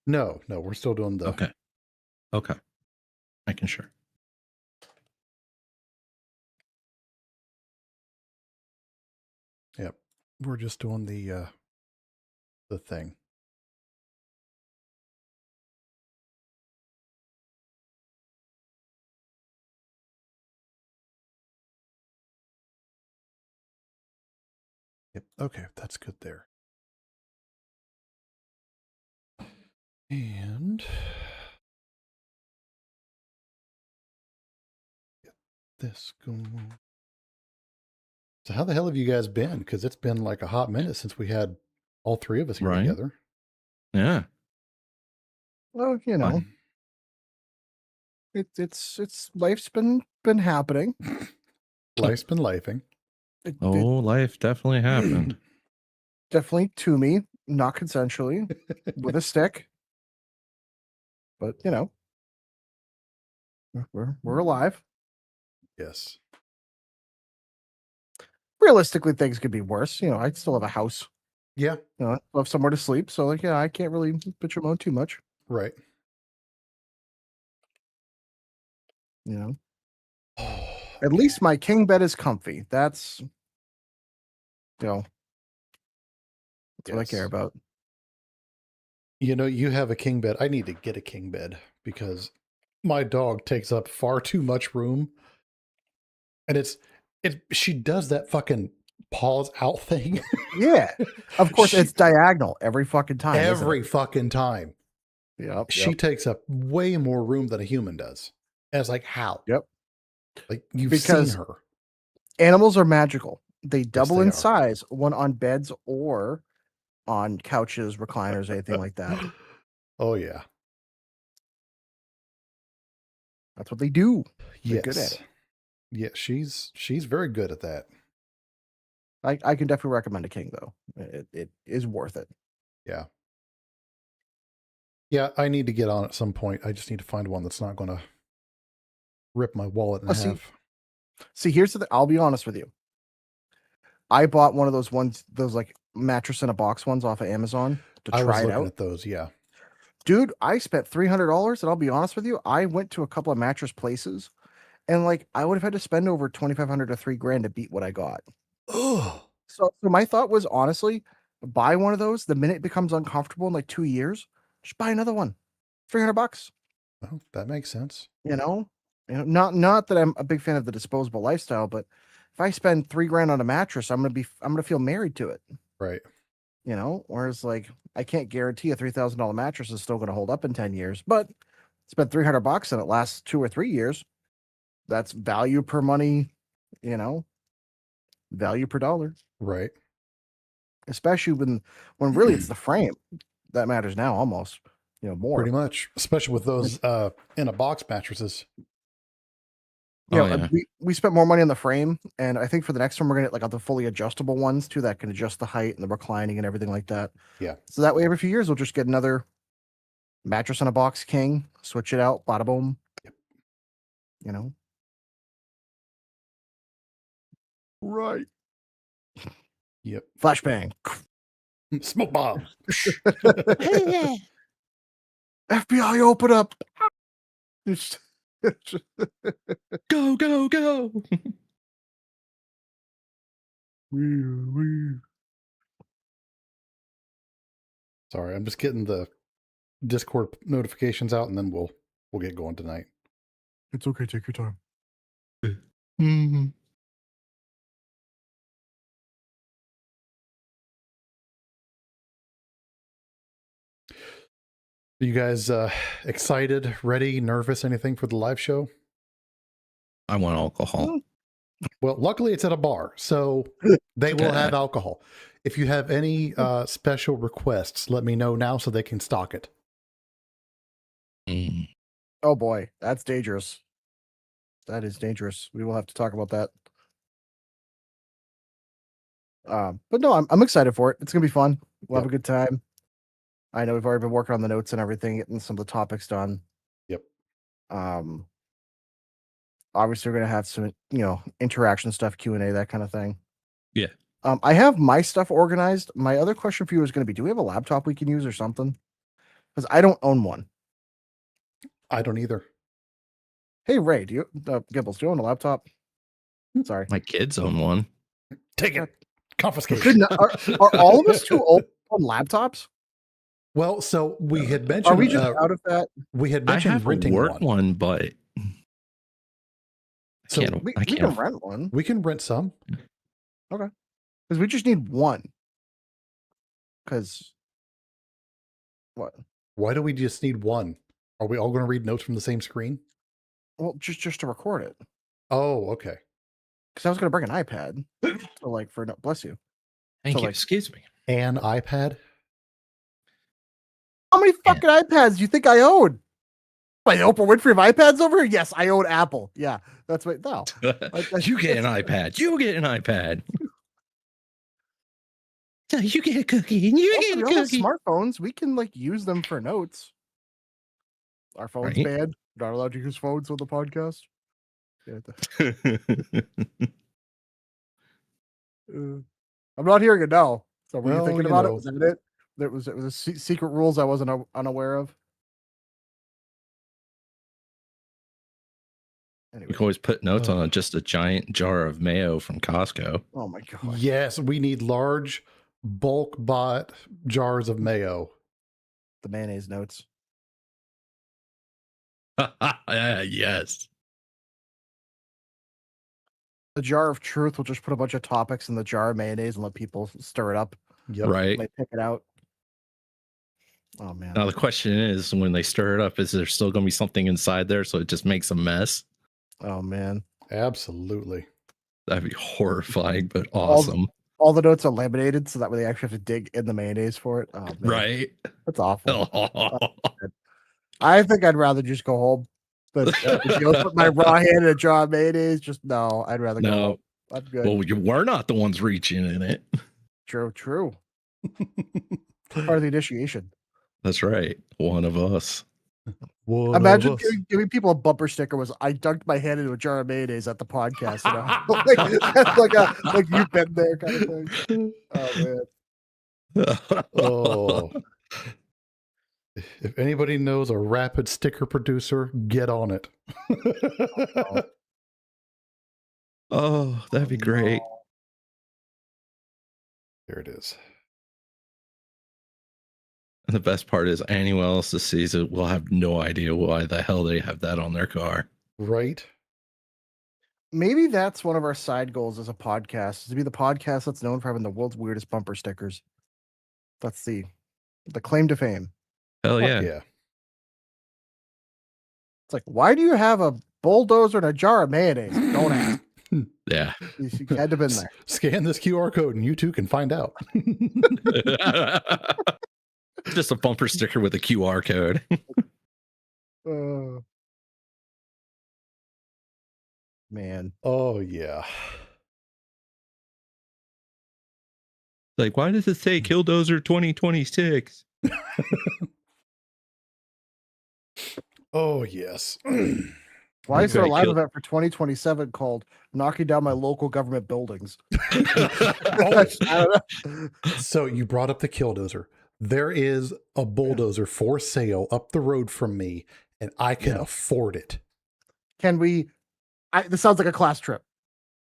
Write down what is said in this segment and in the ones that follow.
No, we're still doing the. Okay. Okay. Making sure. Yep. We're just doing the thing. Yep. Okay, that's good there. And get this going. So how the hell have you guys been? Because it's been like a hot minute since we had all three of us here Right. together. Yeah. Well, you know, Fine. it's life's been happening. Life's been lifing. It Life definitely happened. definitely to me, not consensually, with a stick. But you know, we're alive. Yes. Realistically, things could be worse. You know, I still have a house. Yeah. You know, I have somewhere to sleep. So like, yeah, I can't really bitch and moan too much. Right. You know, at least my king bed is comfy. That's that's what I care Yes. about. You know, you have a king bed. I need to get a king bed because my dog takes up far too much room. And she does that fucking paws out thing. Yeah. Of course, it's diagonal every fucking time. Every fucking time. Yep. She takes up way more room than a human does. And it's like, how? Yep. Like, you've Because seen her. Animals are magical. They double they in are. size, one on beds or on couches, recliners, anything like that. Oh, yeah. That's what they do. They're Yes. good at it. Yeah, she's very good at that. I can definitely recommend a king, though. It is worth it. Yeah. Yeah, I need to get on at some point. I just need to find one that's not going to rip my wallet in half. See, here's the thing. I'll be honest with you. I bought one of those ones, those like mattress in a box ones off of Amazon to try it out. I was looking at those, yeah. Dude, I spent $300, and I'll be honest with you, I went to a couple of mattress places, and like I would have had to spend over $2,500 to $3,000 to beat what I got. Oh. So my thought was honestly, buy one of those. The minute it becomes uncomfortable in like 2 years, just buy another one. $300. Well, that makes sense. You know, not that I'm a big fan of the disposable lifestyle, but if I spend $3,000 on a mattress, I'm gonna feel married to it. Right. You know, whereas like I can't guarantee a $3,000 mattress is still gonna hold up in 10 years, but spend $300 and it lasts 2 or 3 years. That's value per money, you know, value per dollar. Right. Especially when really it's the frame that matters now, almost, you know, more. Pretty much, especially with those in a box mattresses. Yeah, we spent more money on the frame, and I think for the next one we're gonna get like the fully adjustable ones too that can adjust the height and the reclining and everything like that. Yeah. So that way, every few years we'll just get another mattress in a box king, switch it out, bada boom. Yep. You know. Right. Yep. Flashbang. Smoke bomb. FBI, open up. Go, go, go. Sorry, I'm just getting the Discord notifications out, and then we'll get going tonight. It's okay. Take your time. Mm-hmm. Are you guys excited, ready, nervous, anything for the live show? I want alcohol. Well, luckily it's at a bar, so they will have alcohol. If you have any special requests, let me know now so they can stock it. Mm. Oh boy, that's dangerous. That is dangerous. We will have to talk about that. But no, I'm excited for it. It's gonna be fun. We'll have a good time. I know we've already been working on the notes and everything, getting some of the topics done. Yep. Obviously we're gonna have some, you know, interaction stuff, Q&A, that kind of thing. Yeah. I have my stuff organized. My other question for you is gonna be, do we have a laptop we can use or something? because I don't own one. I don't either. Hey Ray, do you Gibbles? Do you own a laptop? Sorry, My kids own one. Take it. Confiscation. Good are all of us too old on laptops? Well, so we had Are mentioned we just out of that? we had I mentioned have a renting work one. one, but So We I can can't. rent one we can rent some. because we just need one. Because what? Why do we just need one? Are we all going to read notes from the same screen? Well, just to record it. Oh, okay. Because I was going to bring an iPad to like for no, bless you. Thank So, you. like- Excuse me. An iPad? How many fucking iPads do you think I own? Like Oprah Winfrey of iPads over here? Yes, I own Apple. Yeah, that's what. No, You get an iPad. You get an iPad. You get a cookie, and you also, get we a all have cookie. smartphones. We can like use them for notes. Our phones Right. banned. Not allowed to use phones on the podcast. Yeah, I'm not hearing it now. So were you Well, thinking you about know. it? Was that it? It was a secret rules I wasn't unaware of. Anyway, You can always put notes on just a giant jar of mayo from Costco. oh my god. Yes, we need large bulk bought jars of mayo. The mayonnaise notes. Yes. The jar of truth will just put a bunch of topics in the jar of mayonnaise and let people stir it up. Yep. Right. They pick it out. Oh man. Now the question is, when they stir it up, is there still going to be something inside there so it just makes a mess? Oh man. Absolutely. That'd be horrifying, but awesome. All the notes are laminated so that way they actually have to dig in the mayonnaise for it. Oh man. Right. That's awful. Oh. I think I'd rather just go home. But put my raw hand in a jar of mayonnaise. Just no, I'd rather go No. home. I'm good. Well, we're not the ones reaching in it. True. Part of the initiation. That's right. One of us. One Imagine of us. giving people a bumper sticker was I dunked my hand into a jar of mayonnaise at the podcast. Like you've been there kind of thing. Oh man. Oh. If anybody knows a rapid sticker producer, get on it. Oh, that'd be great. There it is. And the best part is anyone else that sees it will have no idea why the hell they have that on their car. Right? Maybe that's one of our side goals as a podcast, is to be the podcast that's known for having the world's weirdest bumper stickers. That's the claim to fame. Hell Fuck yeah. yeah. It's like, why do you have a bulldozer and a jar of mayonnaise? Don't ask. Yeah. You had to have been there. Scan this QR code and you too can find out. Just a bumper sticker with a QR code. Man. Oh, yeah. Like, why does it say Killdozer 2026? Oh, yes. Why is there a Okay, live kill- event for 2027 called Knocking Down My Local Government Buildings? Oh, I don't know. so you brought up the Killdozer. There is a bulldozer for sale up the road from me, and I can afford it. Can we? This sounds like a class trip,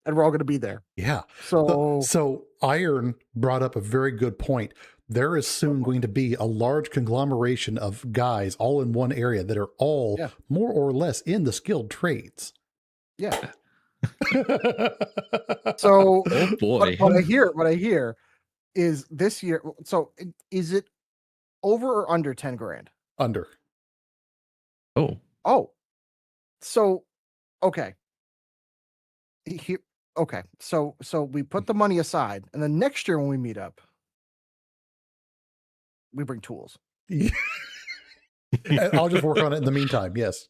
and we're all going to be there. Yeah. So, So Iron brought up a very good point. There is soon going to be a large conglomeration of guys all in one area that are all more or less in the skilled trades. yeah. So Oh boy. what I hear is this year. So is it over or under 10 grand? Under. Oh. Oh, so okay. Here, okay. So we put the money aside, and then next year when we meet up, we bring tools. And I'll just work on it in the meantime. Yes.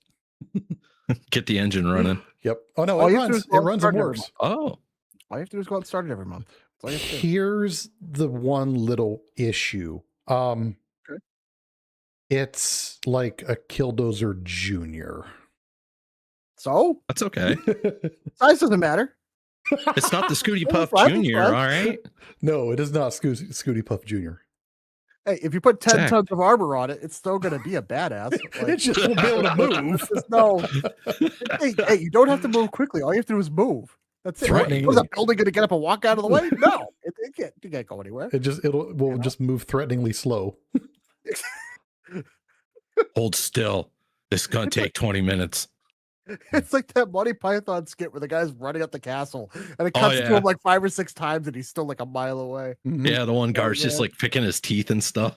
Get the engine running. Yep. Oh no, All it you have to do runs. is It go and runs start and it every works. month. Oh. All you have to do is go out and start it every month. That's all you have to do. Here's the one little issue. Okay. It's like a Killdozer Junior. So That's okay. size doesn't matter. It's not the Scooty Oh, Puff fine, Jr., fine. all right? No, it is not Scooty Puff Jr. Hey, if you put 10 Exact. tons of armor on it, it's still going to be a badass. It Like, just won't be able to move. there's no. Hey, you don't have to move quickly. All you have to do is move. That's it. What, Threatening. was that building going to get up and walk out of the way? No, it can't go anywhere. Will just move threateningly slow. Hold still. This is gonna take 20 minutes. It's like that Monty Python skit where the guy's running up the castle and it cuts to yeah. him like 5 or 6 times and he's still like a mile away. Mhm. Yeah, the one guard's just man. like picking his teeth and stuff.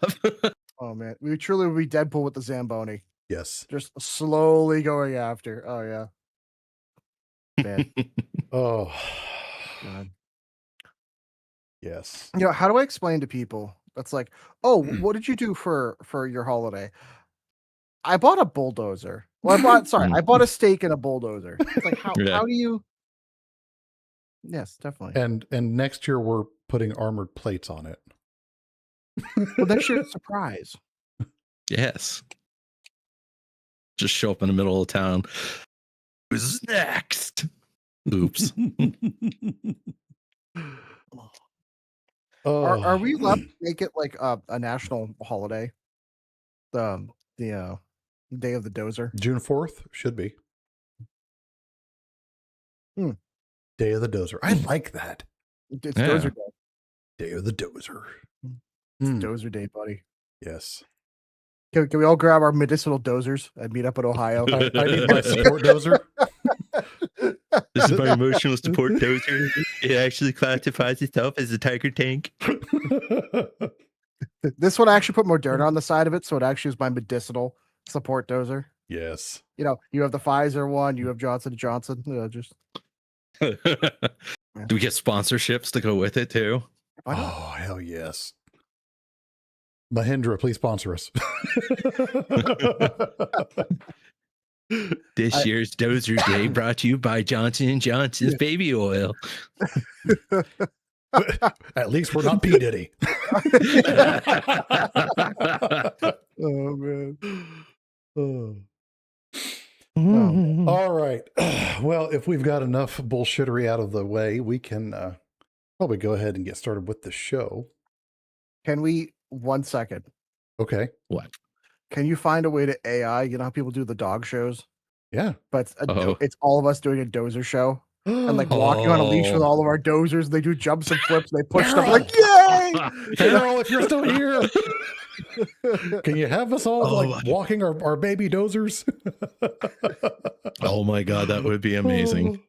Oh man, we truly would be Deadpool with the Zamboni, Yes. just slowly going after. Oh yeah, man. Oh, God. yes. You know, how do I explain to people that's like, oh, what did you do for your holiday? I bought a bulldozer. Well, I bought a steak and a bulldozer. It's like, Yeah. how do you? Yes, definitely. And next year we're putting armored plates on it. Well, that's your surprise. Yes. Just show up in the middle of town. Who's next? Oops. Oh, Are we allowed to make it like a national holiday? The Day of the Dozer. June 4th should be. Hmm. Day of the Dozer. I like that. It's Yeah. Dozer Day. Day of the Dozer. It's Mm, Dozer Day, buddy. yes. Can we all grab our medicinal dozers and meet up in Ohio? I need my support dozer. This is my emotional support dozer. It actually classifies itself as a tiger tank. This one I actually put Moderna on the side of it, so it actually is my medicinal support dozer. Yes. You know, you have the Pfizer one, you have Johnson & Johnson. Just Do we get sponsorships to go with it too? why not? Oh, hell yes. Mahindra, please sponsor us. This year's Dozer Day brought to you by Johnson & Johnson's baby oil. At least we're not P. Diddy. Oh man. Oh. Oh. All right. Well, if we've got enough bullshittery out of the way, we can probably go ahead and get started with the show. Can we 1 second? Okay. What? Can you find a way to AI? You know how people do the dog shows, Yeah. but Oh. it's all of us doing a dozer show and like walking on a leash with Oh. all of our dozers. And they do jumps and flips. And they push stuff Daryl! like, yay! Daryl, if you're still here, can you have us all Oh, like walking our baby dozers? Oh my God, that would be amazing.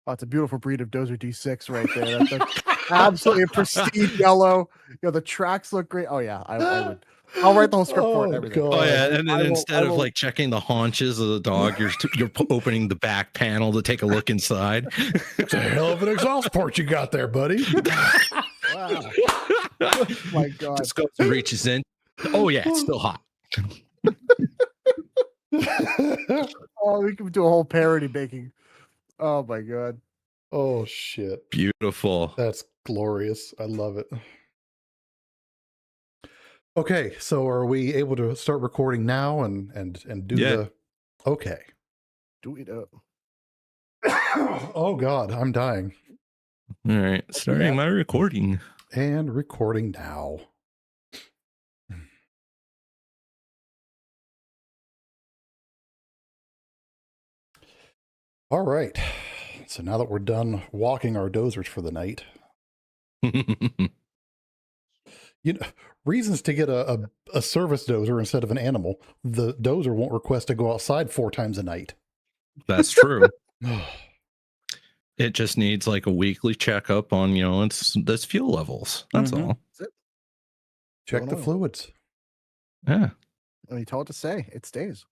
Oh, it's a beautiful breed of Dozer D6 right there. That's absolutely a pristine yellow. You know, the tracks look great. Oh yeah, I would. I'll write the whole script for it and Oh, everything. God. Oh yeah, and then I will- instead I of will- like checking the haunches of the dog, you're opening the back panel to take a look inside. It's a hell of an exhaust port you got there, buddy. Wow. Oh my God. Just goes and reaches in. Oh yeah, it's still hot. Oh, we can do a whole parody making. Oh my God. Oh shit. Beautiful. That's glorious. I love it. Okay, so are we able to start recording now and do Yeah. the okay. Do it up. Oh God, I'm dying. All right, starting my recording. And recording now. All right. So now that we're done walking our dozers for the night, you know, reasons to get a service dozer instead of an animal. The dozer won't request to go outside 4 times a night. That's true. It just needs like a weekly checkup on, its fuel levels. That's Mhm. all. Check the no. fluids. Yeah. When you tell it to say, it stays.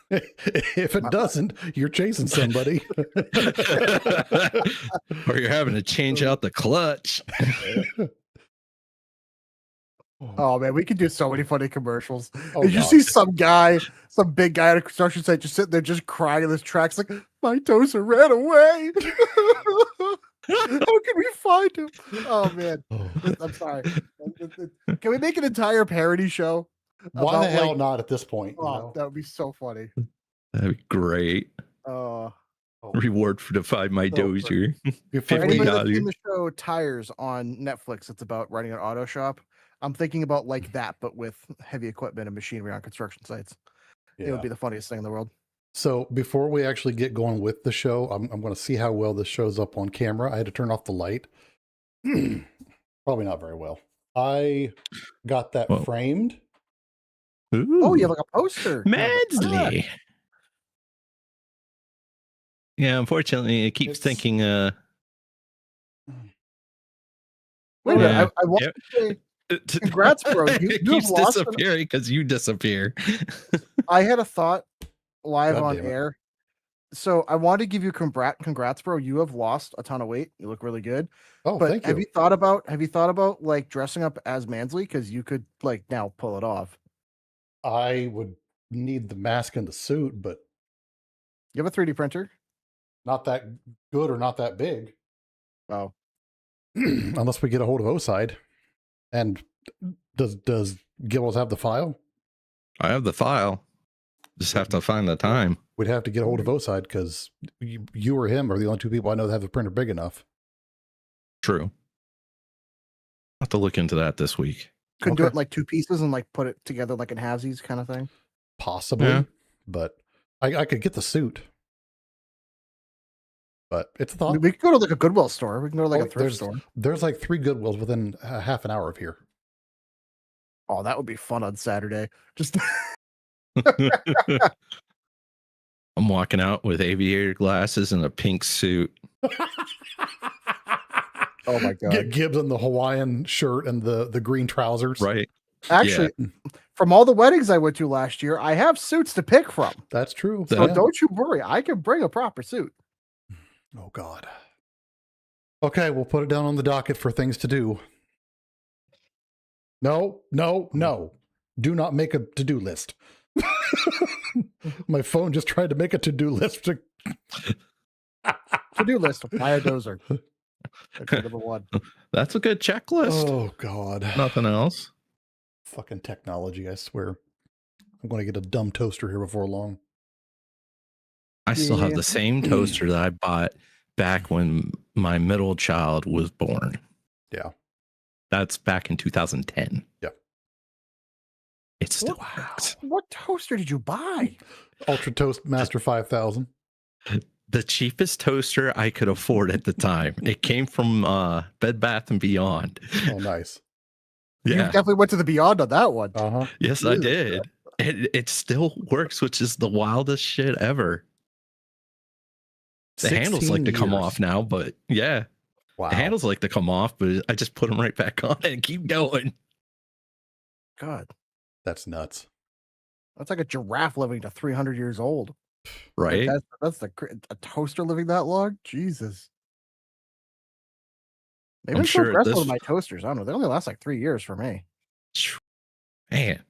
If it doesn't, you're chasing somebody. Or you're having to change out the clutch. Oh man, we could do so many funny commercials. Oh, Did you God. see some big guy at a construction site just sitting there just crying in this tracks like, my dozer ran away. How can we find him? Oh man. Oh. I'm sorry. Can we make an entire parody show? Why the about, hell like- not at this point? You Oh, know? that would be so funny. That'd be great. Oh, Reward for to find my great. dozer. before For we, anybody that's $50. seen the show Tires on Netflix, it's about running an auto shop. I'm thinking about like that, but with heavy equipment and machinery on construction sites. It yeah. would be the funniest thing in the world. So before we actually get going with the show, I'm going to see how well this shows up on camera. I had to turn off the light. Probably not very well. I got that Whoa. framed. Oh, you have Ooh. like a poster. You have a- Mansley. Yeah, unfortunately, it keeps It's- thinking. Wait a minute. Yeah. I want to say, Congrats, bro. You it have keeps lost an- disappearing because you disappear. I had a thought live God on damn it. air. So I want to give you congrats, bro. You have lost a ton of weight. You look really good. Oh, But thank have you. you thought about like dressing up as Mansley? Because you could like now pull it off. I would need the mask and the suit, but You have a 3D printer? not that good or not that big. Oh, Unless we get a hold of Oside. And does Gibbles have the file? I have the file. Just have to find the time. We'd have to get a hold of Oside because you or him are the only two people I know that have the printer big enough. True. I'll have to look into that this week. could do Okay. it in like two pieces and like put it together like in halvesies kind of thing. Possibly, Yeah. but I could get the suit. But it's a thought. We could go to like a Goodwill store. We can go to like Oh, a thrift store. There's like 3 Goodwills within half an hour of here. Oh, that would be fun on Saturday. Just I'm walking out with aviator glasses and a pink suit. oh my god. Get Gibbs in the Hawaiian shirt and the green trousers. Right. Actually, from all the weddings I went to last year, I have suits to pick from. That's true. So Yeah. don't you worry. I can bring a proper suit. Oh God. Okay, we'll put it down on the docket for things to do. No. Do not make a to-do list. My phone just tried to make a to-do list. To-do list. Buy a dozer. That's number one. That's a good checklist. Oh God. Nothing else. Fucking technology, I swear. I'm going to get a dumb toaster here before long. I still have Yeah. the same toaster that I bought back when my middle child was born. Yeah. That's back in 2010. Yeah. It still Wow. works. What toaster did you buy? Ultra Toast Master 5000. The cheapest toaster I could afford at the time. It came from Bed Bath and Beyond. Oh, nice. You Yeah. definitely went to the beyond on that one. Uh-huh. Yes, I did. It still works, which is the wildest shit ever. The handles like to come off now, but yeah, Wow. the handles like to come off, but I just put them right back on and keep going. God, That's nuts. that's like a giraffe living to 300 years old. Like, Right? that's a toaster living that long? Jesus. They've I'm been so sure aggressive this- with my toasters. I don't know. They only last like 3 years for me. Man,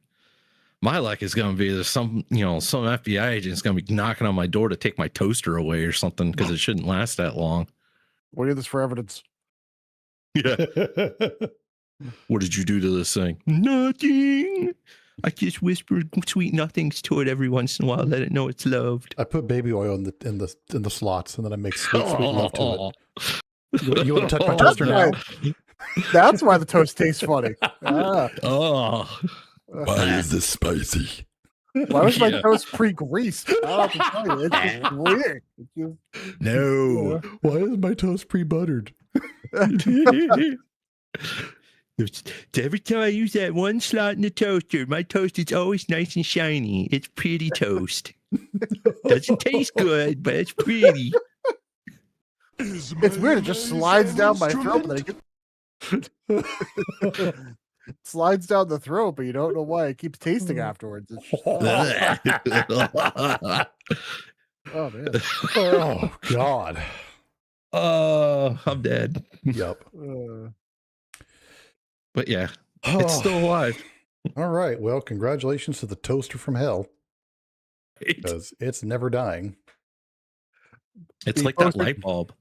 my luck is going to be there's some FBI agent's going to be knocking on my door to take my toaster away or something because it shouldn't last that long. We'll do this for evidence. Yeah. What did you do to this thing? Nothing. I just whispered sweet nothings to it every once in a while, let it know it's loved. I put baby oil in the slots, and then I make sweet love to it. You want to touch my toaster now? That's why the toast tastes funny. Ah. Oh, Why is this spicy? Why was my Yeah. toast pre-greased? I don't have to tell you. It's just weird. It's just- no. Why is my toast pre-buttered? Every time I use that one slot in the toaster, my toast is always nice and shiny. It's pretty toast. Doesn't taste good, but it's pretty. It's weird. It just slides down my throat. But it slides down the throat, but you don't know why. It keeps tasting afterwards. It's just, oh man. Oh God. Oh, I'm dead. Yep. But yeah, it's still alive. All right. Well, congratulations to the toaster from hell, because it's never dying. It's The like that toaster- light bulb.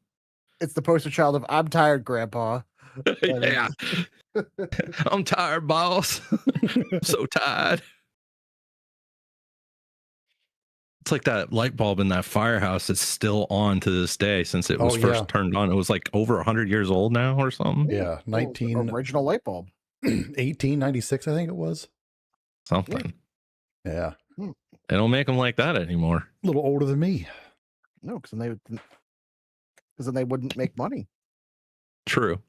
It's the poster child of "I'm tired, Grandpa." Yeah. I'm tired, boss. I'm so tired. It's like that light bulb in that firehouse that's still on to this day since it was first turned on. It was like over 100 years old now or something. Yeah, original light bulb. 1896, I think it was. Something. Yeah. They don't make them like that anymore. A little older than me. No, because then they wouldn't make money. True.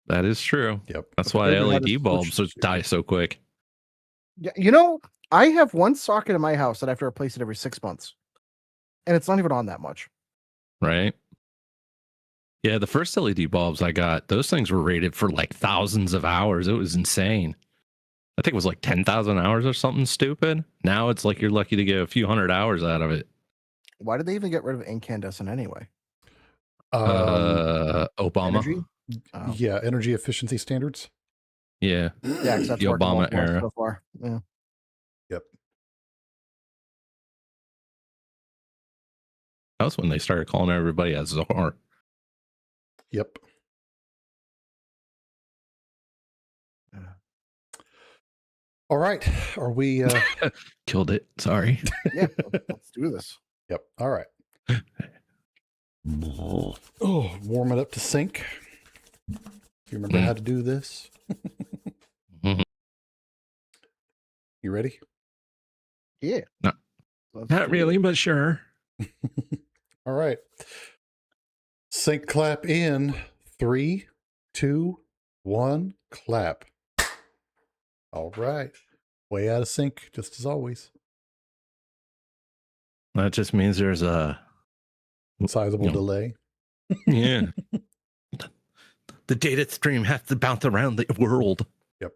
That is true. Yep. That's why LED bulbs die so quick. Yeah, I have one socket in my house that I have to replace it every 6 months, and it's not even on that much. Right. Yeah, the first LED bulbs I got, those things were rated for like thousands of hours. It was insane. I think it was like 10,000 hours or something stupid. Now it's like you're lucky to get a few hundred hours out of it. Why did they even get rid of incandescent anyway? Obama. Energy? Yeah, energy efficiency standards. Yeah. Yeah, that's the Obama era. So far. Yeah. Yep. That was when they started calling everybody a czar. Yep. All right. Are we killed it? Sorry. Yeah, let's do this. Yep. All right. Oh, warm it up to sync. You remember how to do this? Mhm. You ready? Yeah. No. Not really, but sure. All right. Sync clap in 3, 2, 1, clap. All right. Way out of sync, just as always. That just means there's a Sizable delay. Yeah. The data stream has to bounce around the world. Yep.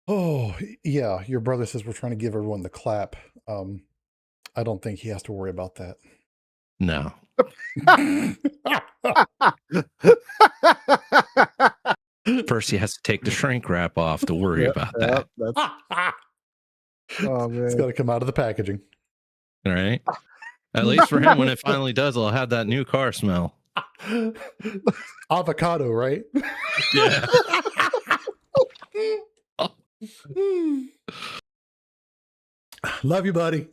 Oh, yeah. Your brother says we're trying to give everyone the clap. I don't think he has to worry about that. No. First, he has to take the shrink wrap off to worry about that. Oh, man. It's got to come out of the packaging. All right. At least for him, when it finally does, I'll have that new car smell. Avocado, right? Yeah. Love you, buddy.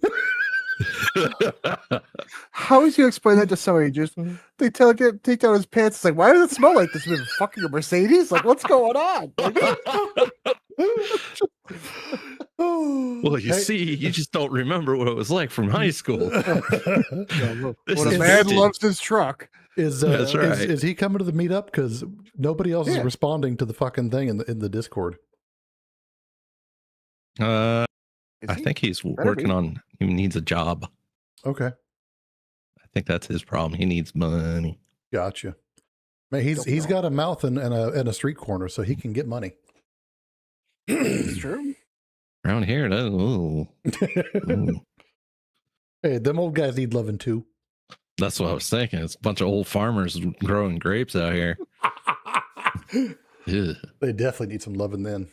How is you explain that to somebody? Just they take down his pants. It's like, why does it smell like this? Been fucking your Mercedes? Like, what's going on? Well, you see, you just don't remember what it was like from high school. When a man loves his truck. That's right. Is he coming to the meetup? Because nobody else is responding to the fucking thing in the Discord. I think he's working on. He needs a job. Okay, I think that's his problem. He needs money. Gotcha. Man, he's got a mouth and a street corner, so he can get money. It's true. Around here, ooh. Hey, them old guys need loving too. That's what I was thinking. It's a bunch of old farmers growing grapes out here. They definitely need some loving then.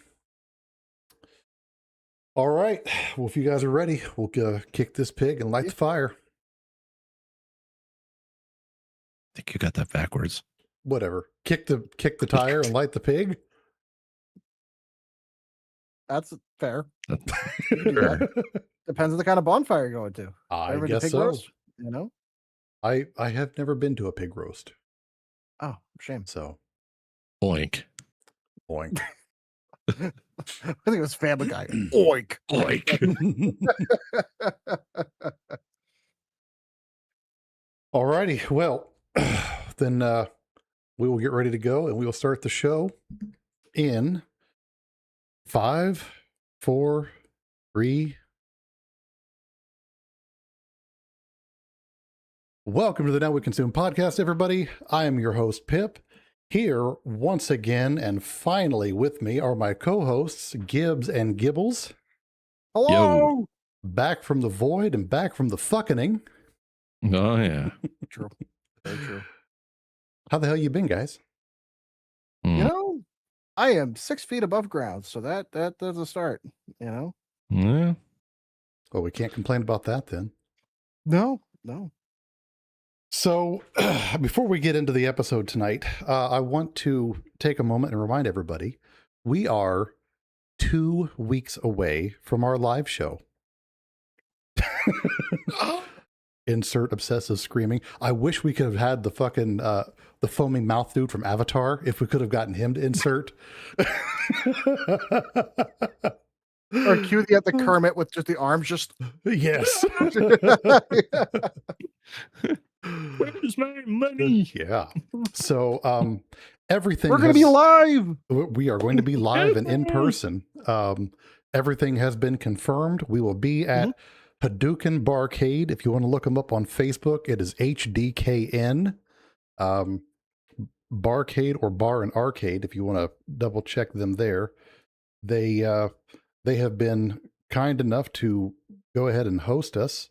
All right. Well, if you guys are ready, we'll kick this pig and light the fire. I think you got that backwards. Whatever. Kick the tire and light the pig. That's fair. Sure. Depends on the kind of bonfire you're going to. I Ever been to guess pig so. roast? I have never been to a pig roast. Oh, shame. So, Oink. boink. I think it was Family Guy. Oink. Oink. All righty. Well, then we will get ready to go and we will start the show in 5, 4, 3. Welcome to the Now We Consume podcast, everybody. I am your host, Pip. Here once again and finally with me are my co-hosts, Gibbs and Gibbles. Hello. Yo. Back from the void and back from the fucking. Oh, yeah. True. Very true. How the hell you been, guys? Mm. I am 6 feet above ground, so that's a start. Yeah. Well, we can't complain about that then. No. So, before we get into the episode tonight, I want to take a moment and remind everybody we are 2 weeks away from our live show. Insert obsessive screaming. I wish we could have had the fucking the foaming mouth dude from Avatar. If we could have gotten him to insert. Or cue the Kermit with just the arms just. Yes. Where's my money? Yeah. So everything We're going to be live. We are going to be live and in person. Everything has been confirmed. We will be at Hadouken Barcade. If you want to look them up on Facebook, it is HDKN. Barcade or Bar and Arcade, if you want to double check them there. They have been kind enough to go ahead and host us.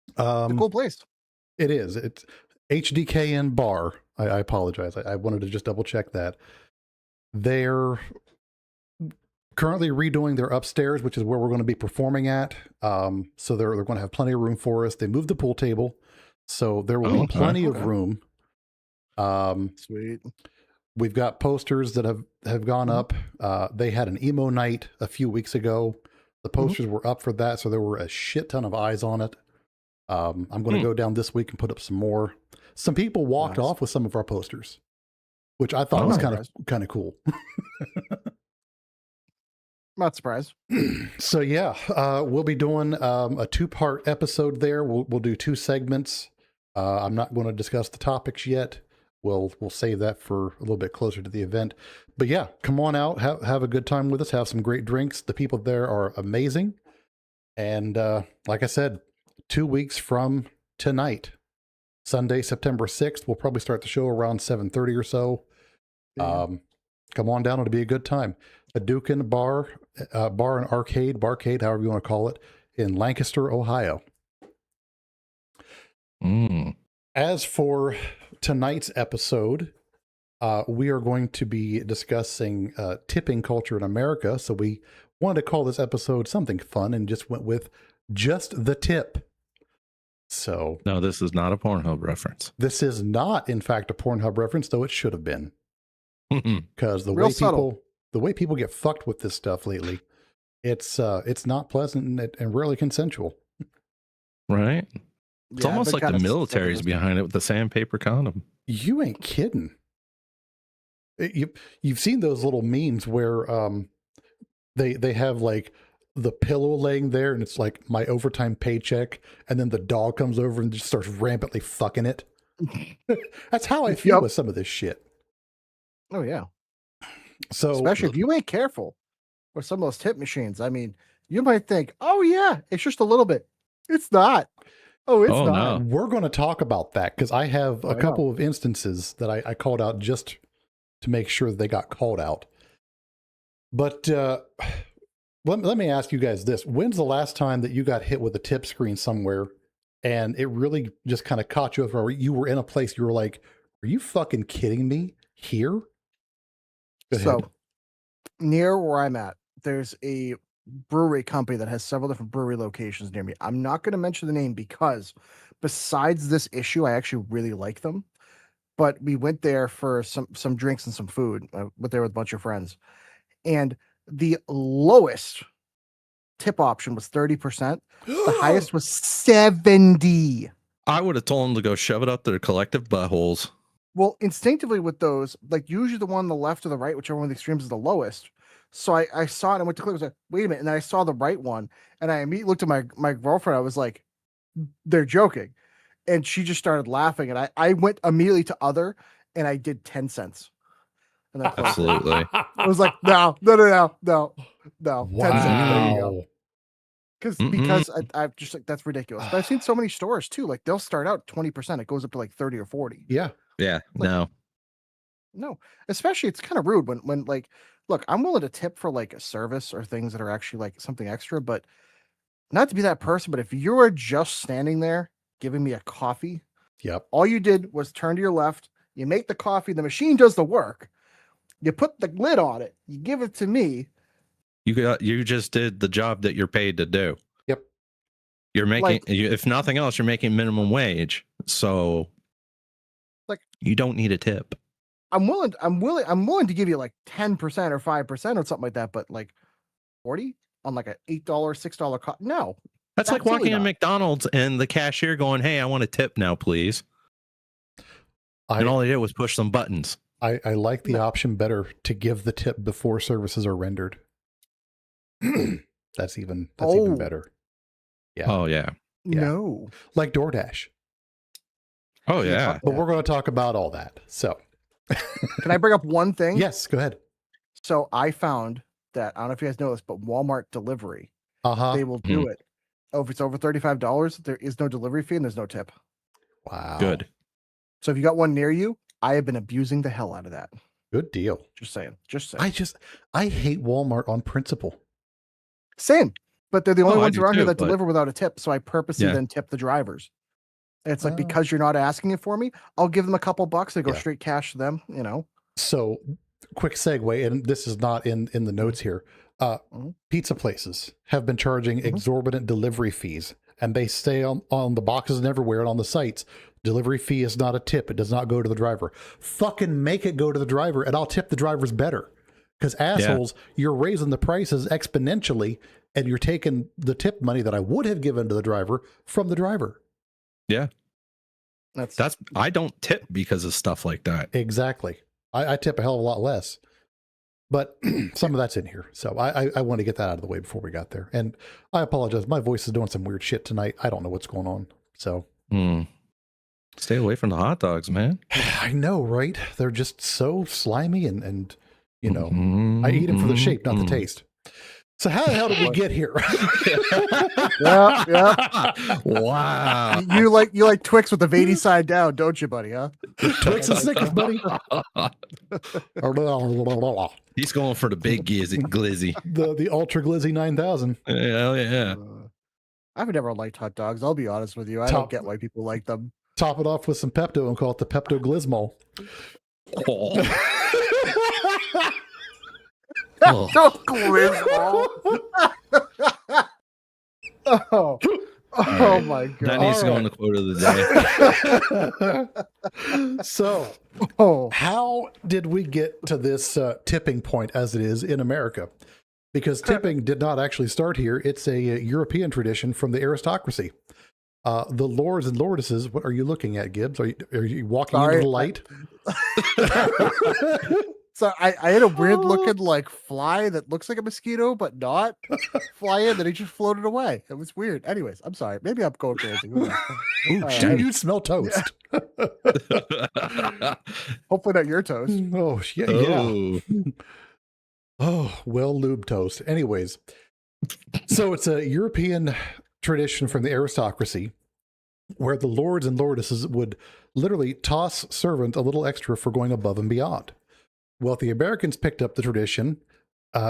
It's a cool place. It is. It's HDKN Bar. I apologize. I wanted to just double check that. They're currently redoing their upstairs, which is where we're going to be performing at. So they're going to have plenty of room for us. They moved the pool table, so there will be plenty of room. Sweet. We've got posters that have gone up. They had an emo night a few weeks ago. The posters were up for that, so there were a shit ton of eyes on it. I'm going to go down this week and put up some more. Some people walked off with some of our posters, which I thought was kind of cool. Not surprised. So yeah, we'll be doing a 2-part episode there. We'll do 2 segments. I'm not going to discuss the topics yet. We'll save that for a little bit closer to the event. But yeah, come on out, have a good time with us, have some great drinks. The people there are amazing. And like I said, 2 weeks from tonight, Sunday, September 6th, we'll probably start the show around 7:30 or so. Come on down. It'll be a good time. Hadouken Bar and Arcade, Barcade, however you want to call it, in Lancaster, Ohio. As for tonight's episode, we are going to be discussing tipping culture in America. So we wanted to call this episode something fun and just went with just the tip. So no, this is not a Pornhub reference. This is not, in fact, a Pornhub reference, though it should have been. Because the way people get fucked with this stuff lately, it's not pleasant and rarely consensual. Right? It's almost like the military's behind it with the sandpaper condom. You ain't kidding. You've seen those little memes where they have like the pillow laying there and it's like my overtime paycheck, and then the dog comes over and just starts rampantly fucking it. That's how I feel with some of this shit. Oh yeah. So especially if you ain't careful with some of those tip machines. I mean, you might think, oh yeah, it's just a little bit. It's not. Oh, it's not. No. We're going to talk about that because I have a couple of instances that I called out just to make sure that they got called out. But let me ask you guys this. When's the last time that you got hit with a tip screen somewhere and it really just kind of caught you off where you were in a place you were like, are you fucking kidding me here? So near where I'm at, there's a brewery company that has several different brewery locations near me. I'm not going to mention the name because besides this issue, I actually really like them. But we went there for some drinks and some food. I went there with a bunch of friends. And the lowest tip option was 30%. The highest was 70%. I would have told them to go shove it up their collective buttholes. Well, instinctively with those, like usually the one on the left or the right, whichever one of the extremes is the lowest. So I saw it and I went to click. I was like, wait a minute. And then I saw the right one. And I immediately looked at my girlfriend. I was like, they're joking. And she just started laughing. And I went immediately to other and I did 10 cents. And then absolutely. I was like, no. Wow. 10 cents. There you go. Because I've just like, that's ridiculous. But I've seen so many stores too. Like they'll start out 20%. It goes up to like 30 or 40. Yeah. Yeah. Like, no, especially it's kind of rude when like, look, I'm willing to tip for like a service or things that are actually like something extra, but not to be that person. But if you were just standing there giving me a coffee, all you did was turn to your left, you make the coffee, the machine does the work, you put the lid on it, you give it to me. You just did the job that you're paid to do. Yep. You're making, if nothing else, you're making minimum wage. So like you don't need a tip. I'm willing to give you like 10% or 5% or something like that, but like 40 on like a $8, $6 cost. No. That's like Absolutely walking in not. McDonald's and the cashier going, "Hey, I want a tip now, please." And all they did was push some buttons. I like the No. option better to give the tip before services are rendered. that's even Oh. better. Yeah. Oh yeah. Yeah. No. Like DoorDash. Oh Yeah, yeah. fuck But that. we're going to talk about all that. So, Can I bring up one thing? yes, go ahead. So I found that, I don't know if you guys know this, but Walmart delivery, Uh-huh. they will do it. Oh, if it's over $35, there is no delivery fee and there's no tip. Wow. Good. So if you got one near you, I have been abusing the hell out of that. Good deal. Just saying. Just saying. I hate Walmart on principle. Same. But they're the only Oh, I ones do around here too, that but- deliver without a tip. So I purposely Yeah. then tip the drivers. And it's like, Oh. because you're not asking it for me, I'll give them a couple bucks. They go Yeah. straight cash to them, you know. So, quick segue, and this is not in the notes here. Mhm. Pizza places have been charging exorbitant delivery fees, and they say on the boxes and everywhere and on the sites, delivery fee is not a tip. It does not go to the driver. Fucking make it go to the driver, and I'll tip the drivers better. Because assholes, you're raising the prices exponentially, and you're taking the tip money that I would have given to the driver from the driver. Yeah. That's I don't tip because of stuff like that. Exactly. I tip a hell of a lot less, but some of that's in here. So I want to get that out of the way before we got there. And I apologize. My voice is doing some weird shit tonight. I don't know what's going on. So Stay away from the hot dogs, man. I know, right? They're just so slimy and you know, I eat them for the shape, not the taste. So how the hell did we get here? yeah. Wow. You like Twix with the veiny side down, don't you, buddy? Huh? Twix and Snickers, buddy. He's going for the big glizzy. the Ultra Glizzy 9000. Hell yeah. I've never liked hot dogs. I'll be honest with you. I don't get why people like them. Top it off with some Pepto and call it the Pepto Glismol. Oh. Don't Glismol. Oh my god. That needs to go on the quote of the day. So, how did we get to this tipping point as it is in America? Because tipping did not actually start here. It's a European tradition from the aristocracy. The lords and lordesses, what are you looking at, Gibbs? Are you walking into the light? So I had a weird looking like fly that looks like a mosquito, but not fly in, then he just floated away. It was weird. Anyways, I'm sorry. Maybe I'm going crazy. Who knows? Ooh, shit, you smell toast. Hopefully not your toast. Oh, yeah. Oh, well lubed toast. Anyways, so it's a European tradition from the aristocracy where the lords and lordesses would literally toss servant a little extra for going above and beyond. Well, the Americans picked up the tradition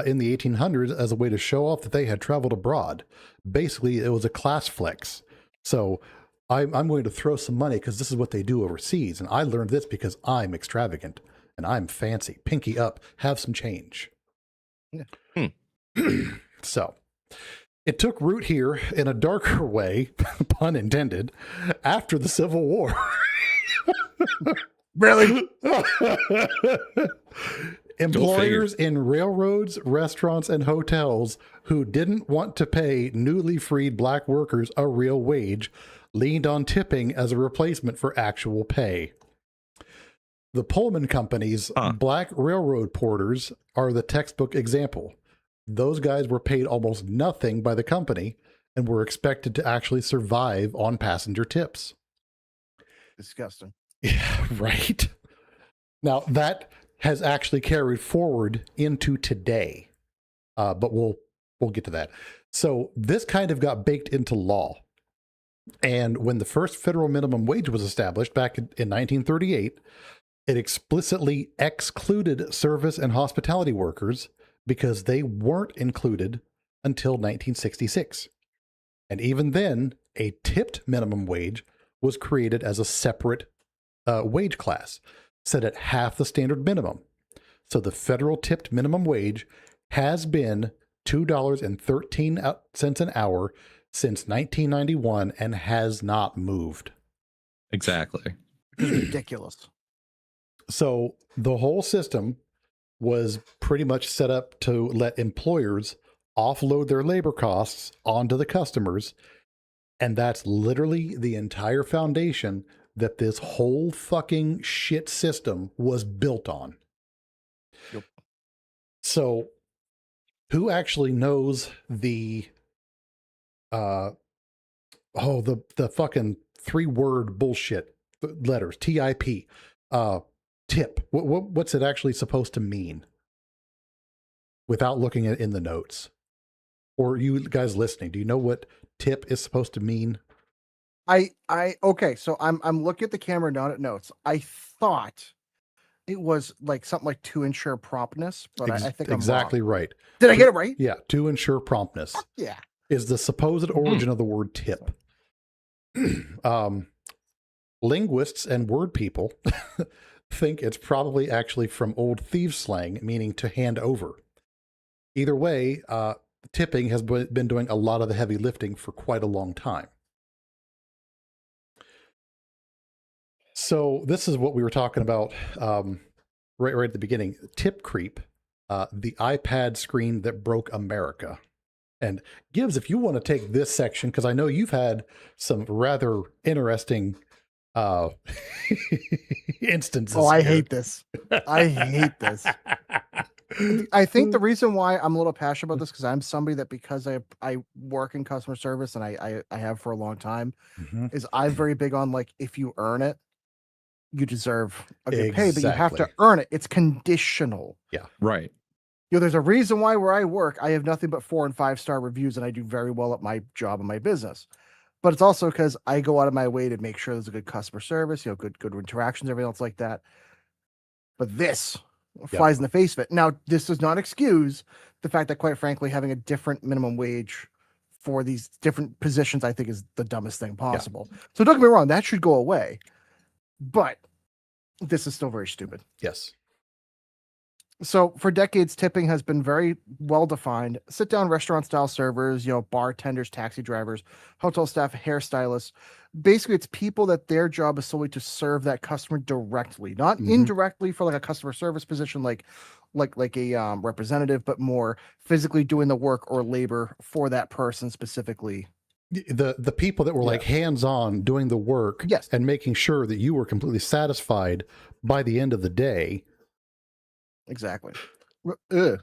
in the 1800s as a way to show off that they had traveled abroad. Basically, it was a class flex. So I'm going to throw some money because this is what they do overseas. And I learned this because I'm extravagant and I'm fancy. Pinky up, have some change. Yeah. So it took root here in a darker way, pun intended, after the Civil War. Really? Employers in railroads, restaurants, and hotels who didn't want to pay newly freed black workers a real wage leaned on tipping as a replacement for actual pay. The Pullman Company's black railroad porters are the textbook example. Those guys were paid almost nothing by the company and were expected to actually survive on passenger tips. Disgusting. Yeah, right. Now that has actually carried forward into today, but we'll get to that. So this kind of got baked into law, and when the first federal minimum wage was established back in 1938, it explicitly excluded service and hospitality workers because they weren't included until 1966, and even then, a tipped minimum wage was created as a separate wage class, set at half the standard minimum. So the federal tipped minimum wage has been $2.13 an hour since 1991 and has not moved. Exactly. Ridiculous. So the whole system was pretty much set up to let employers offload their labor costs onto the customers. And that's literally the entire foundation that this whole fucking shit system was built on. Yep. So who actually knows the the fucking 3-word bullshit letters, TIP, tip. What's it actually supposed to mean without looking at it in the notes? Or you guys listening, do you know what tip is supposed to mean? Okay, so I'm looking at the camera, not at notes. I thought it was like something like to ensure promptness, but I think I'm exactly wrong. right. Did I get it right? Yeah, to ensure promptness. Yeah. Is the supposed origin of the word tip. Linguists and word people think it's probably actually from old thieves slang, meaning to hand over. Either way, tipping has been doing a lot of the heavy lifting for quite a long time. So this is what we were talking about right at the beginning. Tip creep, the iPad screen that broke America. And Gibbs, if you want to take this section, because I know you've had some rather interesting instances. Oh, I here. hate this. I hate this. I think the reason why I'm a little passionate about this, because I'm somebody that, because I work in customer service and I have for a long time, is I'm very big on, like, if you earn it, you deserve a good pay, but you have to Exactly. earn it. It's conditional. Right. You know, there's a reason why where I work, I have nothing but 4 and 5-star reviews, and I do very well at my job and my business. But it's also because I go out of my way to make sure there's a good customer service, you know, good interactions, everything else like that. But this flies in the face of it. Now, this does not excuse the fact that, quite frankly, having a different minimum wage for these different positions, I think, is the dumbest thing possible. So don't get me wrong, that should go away. But this is still very stupid. Yes. So for decades, tipping has been very well defined. Sit down restaurant style servers, you know, bartenders, taxi drivers, hotel staff, hairstylists. Basically, it's people that their job is solely to serve that customer directly, not indirectly for like a customer service position, like a representative, but more physically doing the work or labor for that person specifically. The people that were like hands-on doing the work, Yes, and making sure that you were completely satisfied by the end of the day. exactly. I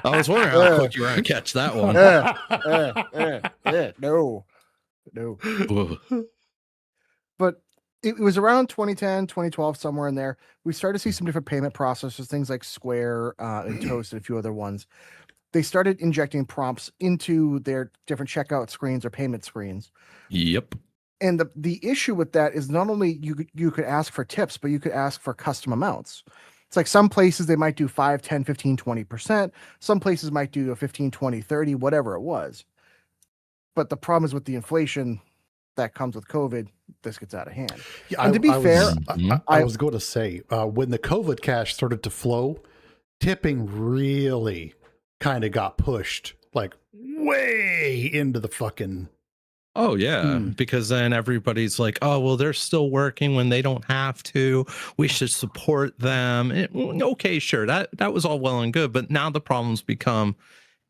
was wondering how quick you were going to catch that one. No. Ugh. But it was around 2010, 2012, somewhere in there. We started to see some different payment processors, things like Square and Toast and a few other ones. They started injecting prompts into their different checkout screens or payment screens. Yep. And the issue with that is not only you could ask for tips, but you could ask for custom amounts. It's like some places they might do 5, 10, 15, 20%. Some places might do a 15, 20, 30, whatever it was. But the problem is with the inflation that comes with COVID, this gets out of hand. Yeah, And to be fair, I was going to say, when the COVID cash started to flow, tipping really kind of got pushed like way into the fucking. Oh yeah, because then everybody's like, "Oh, well, they're still working when they don't have to. We should support them." Okay, sure, that was all well and good, but now the problems become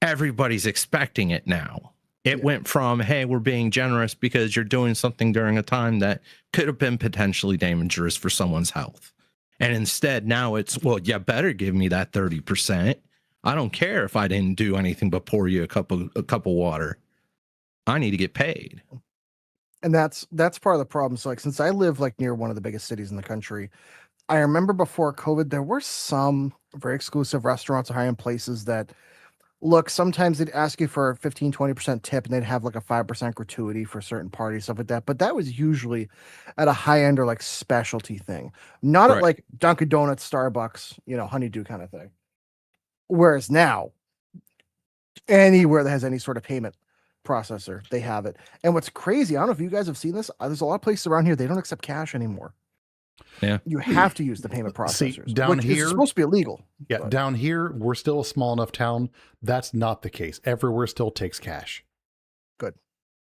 everybody's expecting it now. It went from, "Hey, we're being generous because you're doing something during a time that could have been potentially dangerous for someone's health," and instead now it's, "Well, you better give me that 30%. I don't care if I didn't do anything but pour you a cup of water. I need to get paid." And that's part of the problem. So, like, since I live like near one of the biggest cities in the country, I remember before COVID, there were some very exclusive restaurants or high-end places that, look, sometimes they'd ask you for a 15, 20% tip and they'd have like a 5% gratuity for certain parties, stuff like that. But that was usually at a high-end or like specialty thing, not at like Dunkin' Donuts, Starbucks, you know, Honeydew kind of thing. Whereas now, anywhere that has any sort of payment processor, they have it. And what's crazy, I don't know if you guys have seen this, there's a lot of places around here, they don't accept cash anymore. Yeah. You have to use the payment processors. See, down which here, is supposed to be illegal. Yeah, but down here, we're still a small enough town. That's not the case. Everywhere still takes cash. Good.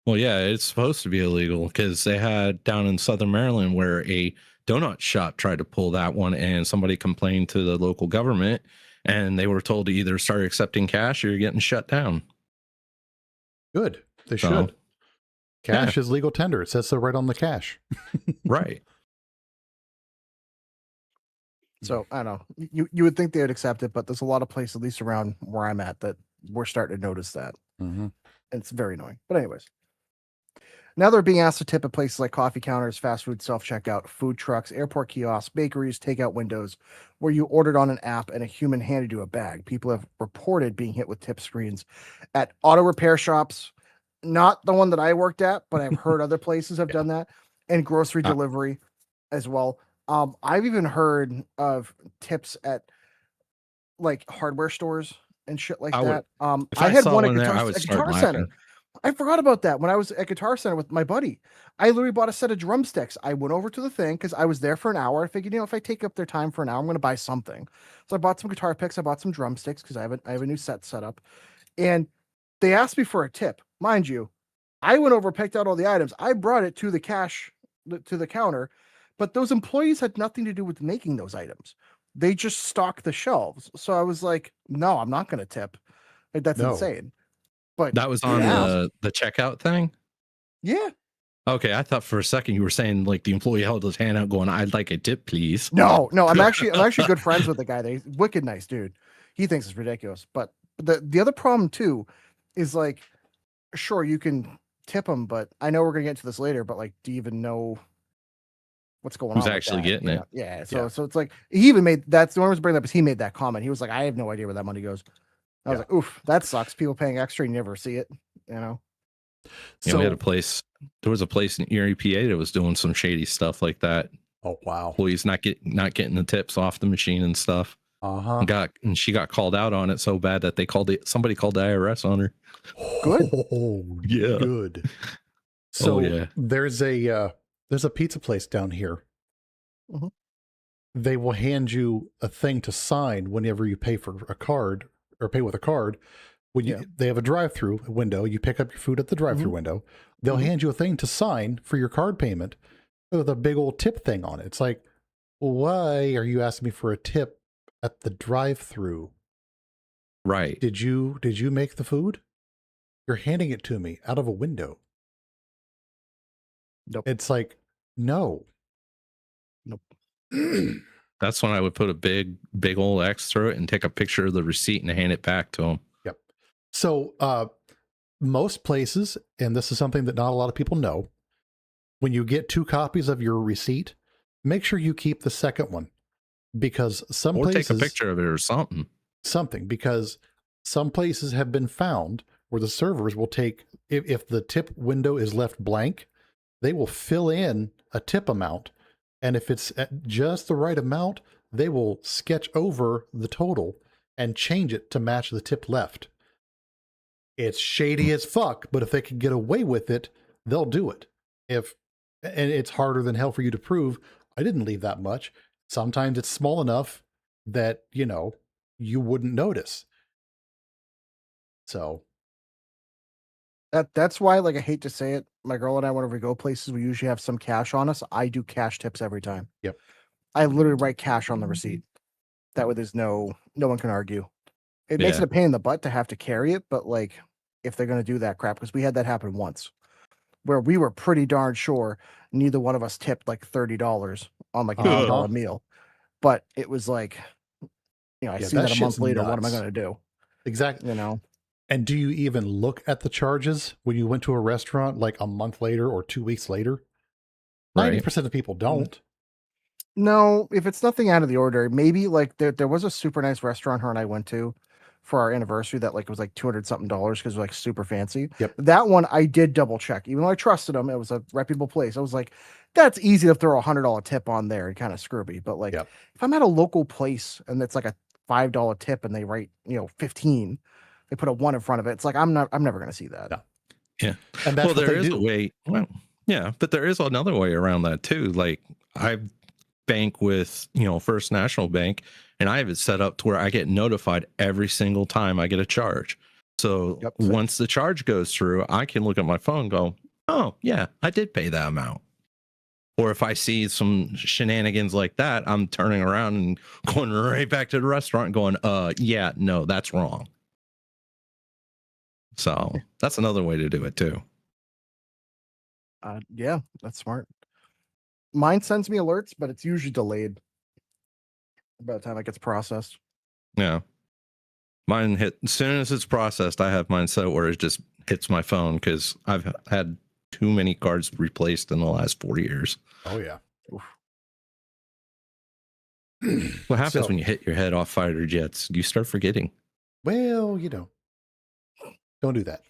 Well, yeah, it's supposed to be illegal because they had down in Southern Maryland where a donut shop tried to pull that one, and somebody complained to the local government, and they were told to either start accepting cash or you're getting shut down. Good. They So, should. Cash is legal tender. It says so right on the cash. right. So I don't know. You would think they would accept it, but there's a lot of places, at least around where I'm at, that we're starting to notice that. Mm-hmm. And it's very annoying. But anyways, now they're being asked to tip at places like coffee counters, fast food self-checkout, food trucks, airport kiosks, bakeries, takeout windows, where you ordered on an app and a human handed you a bag. People have reported being hit with tip screens at auto repair shops, not the one that I worked at, but I've heard other places have done that, and grocery delivery as well. I've even heard of tips at like hardware stores and shit like that. If I had saw one at there, I Guitar, would at start Guitar Center. laughing. I forgot about that when I was at Guitar Center with my buddy. I literally bought a set of drumsticks. I went over to the thing because I was there for an hour. I figured, if I take up their time for an hour, I'm going to buy something. So I bought some guitar picks. I bought some drumsticks because I have a new set up. And they asked me for a tip. Mind you, I went over, picked out all the items. I brought it to the counter, but those employees had nothing to do with making those items. They just stocked the shelves. So I was like, no, I'm not going to tip. Like, that's insane. But that was on the checkout thing? Yeah. Okay, I thought for a second you were saying like the employee held his hand out going, "I'd like a tip, please." No, I'm actually good friends with the guy. He's wicked nice dude. He thinks it's ridiculous. But the other problem too is like, sure, you can tip him, but I know we're gonna get into this later, but like, do you even know what's going on? Who's actually getting it? Yeah. So it's like he even made that's the one I was bringing up is he made that comment. He was like, I have no idea where that money goes. I was like, oof, that sucks. People paying extra and you never see it, Yeah, we had a place. There was a place in Erie, PA that was doing some shady stuff like that. Oh wow! Employees not getting the tips off the machine and stuff. And she got called out on it so bad that somebody called the IRS on her. Good. Oh, yeah. Good. So yeah. there's a pizza place down here. Mm-hmm. They will hand you a thing to sign whenever you pay for a card or pay with a card. When they have a drive-through window, you pick up your food at the drive-through window. They'll hand you a thing to sign for your card payment with a big old tip thing on it. It's like, why are you asking me for a tip at the drive-through? Right. Did you make the food? You're handing it to me out of a window. Nope. It's like, no. Nope. That's when I would put a big old X through it and take a picture of the receipt and hand it back to them. Yep. So most places, and this is something that not a lot of people know, when you get 2 copies of your receipt, make sure you keep the second one, because some places take a picture of it or something. Because some places have been found where the servers will take, if the tip window is left blank, they will fill in a tip amount. And if it's at just the right amount, they will sketch over the total and change it to match the tip left. It's shady as fuck, but if they can get away with it, they'll do it. And it's harder than hell for you to prove, I didn't leave that much. Sometimes it's small enough that, you wouldn't notice. So that's why, like, I hate to say it, my girl and I, whenever we go places, we usually have some cash on us. I do cash tips every time. Yep. I literally write cash on the receipt. That way there's no one can argue. It makes it a pain in the butt to have to carry it, but like, if they're going to do that crap, because we had that happen once where we were pretty darn sure neither one of us tipped like $30 on like a $50 meal. But it was like, I see that a month later. What am I going to do? Exactly. And do you even look at the charges when you went to a restaurant like a month later or 2 weeks later? 90% of people don't. No, if it's nothing out of the ordinary, maybe like there was a super nice restaurant her and I went to for our anniversary that like it was like $200 something because it was like super fancy. Yep. That one I did double check, even though I trusted them. It was a reputable place. I was like, that's easy to throw $100 tip on there and kind of scrubby. But like, if I'm at a local place and it's like a $5 tip and they write 15, they put a 1 in front of it. It's like I'm never going to see that. No. Yeah. And that's there is a way. Well, yeah, but there is another way around that too. Like I bank with First National Bank, and I have it set up to where I get notified every single time I get a charge. So once the charge goes through, I can look at my phone and go, oh yeah, I did pay that amount. Or if I see some shenanigans like that, I'm turning around and going right back to the restaurant and going, yeah, no, that's wrong. So that's another way to do it too. Yeah, that's smart. Mine sends me alerts, but it's usually delayed by the time it gets processed. Yeah. Mine hit as soon as it's processed. I have mine set where it just hits my phone because I've had too many cards replaced in the last 4 years. Oh yeah. What happens So- when you hit your head off fighter jets? You start forgetting. Well, don't do that.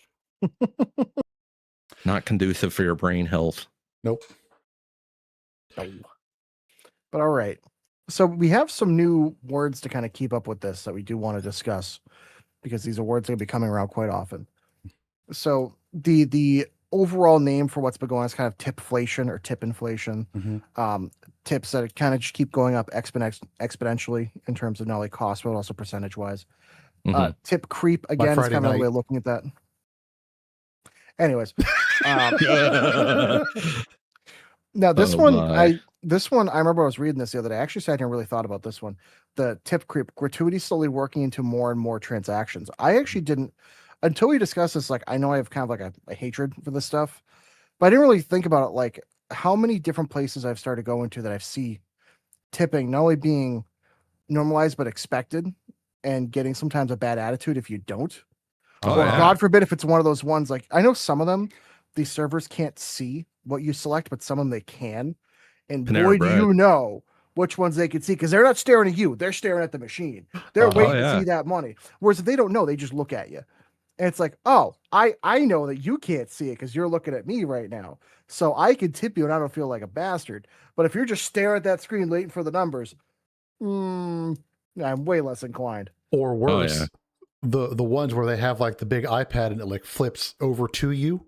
Not conducive for your brain health. Nope. No. But all right. So we have some new words to kind of keep up with this that we do want to discuss because these are words that will be coming around quite often. So the overall name for what's been going on is kind of tipflation or tip inflation. Tips that kind of just keep going up exponentially in terms of not only cost but also percentage wise. Mhm. Tip creep again is Friday kind of a night. way of looking at that. Anyways, now this Oh, one my. I remember I was reading this the other day. I actually sat here and really thought about this one. The tip creep, gratuity slowly working into more and more transactions. I actually didn't until we discussed this. Like I know I have kind of like a hatred for this stuff, but I didn't really think about it. Like how many different places I've started going to that I've see tipping not only being normalized but expected, and getting sometimes a bad attitude if you don't. Oh, Or yeah. God forbid if it's one of those ones like I know some of them, these servers can't see what you select, but some of them they can. And Panera boy, Bread. do you know which ones they can see because they're not staring at you, they're staring at the machine. They're Uh-huh. waiting Oh, to yeah. see that money. Whereas if they don't know, they just look at you. And it's like, oh, I know that you can't see it because you're looking at me right now. So I can tip you and I don't feel like a bastard. But if you're just staring at that screen waiting for the numbers, I'm way less inclined. Or worse, yeah. the ones where they have like the big iPad and it like flips over to you.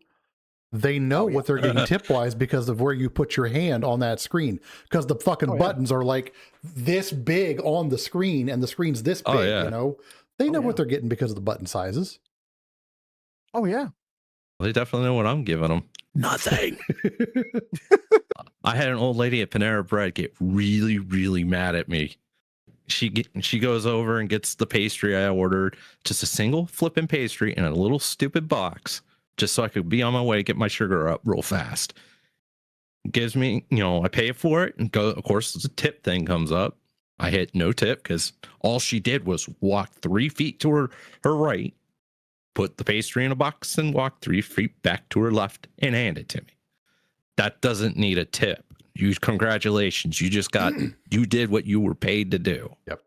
They know Oh, yeah. what they're getting tip wise because of where you put your hand on that screen. Because the fucking Oh, yeah. buttons are like this big on the screen and the screen's this big, Oh, yeah. They Oh, know yeah. what they're getting because of the button sizes. Oh yeah. They definitely know what I'm giving them. Nothing. I had an old lady at Panera Bread get really, really mad at me. She goes over and gets the pastry I ordered, just a single flipping pastry in a little stupid box, just so I could be on my way, get my sugar up real fast. Gives me, I pay for it and go. Of course, the tip thing comes up. I hit no tip because all she did was walk 3 feet to her right, put the pastry in a box, and walk 3 feet back to her left and hand it to me. That doesn't need a tip. Congratulations. You just you did what you were paid to do. Yep.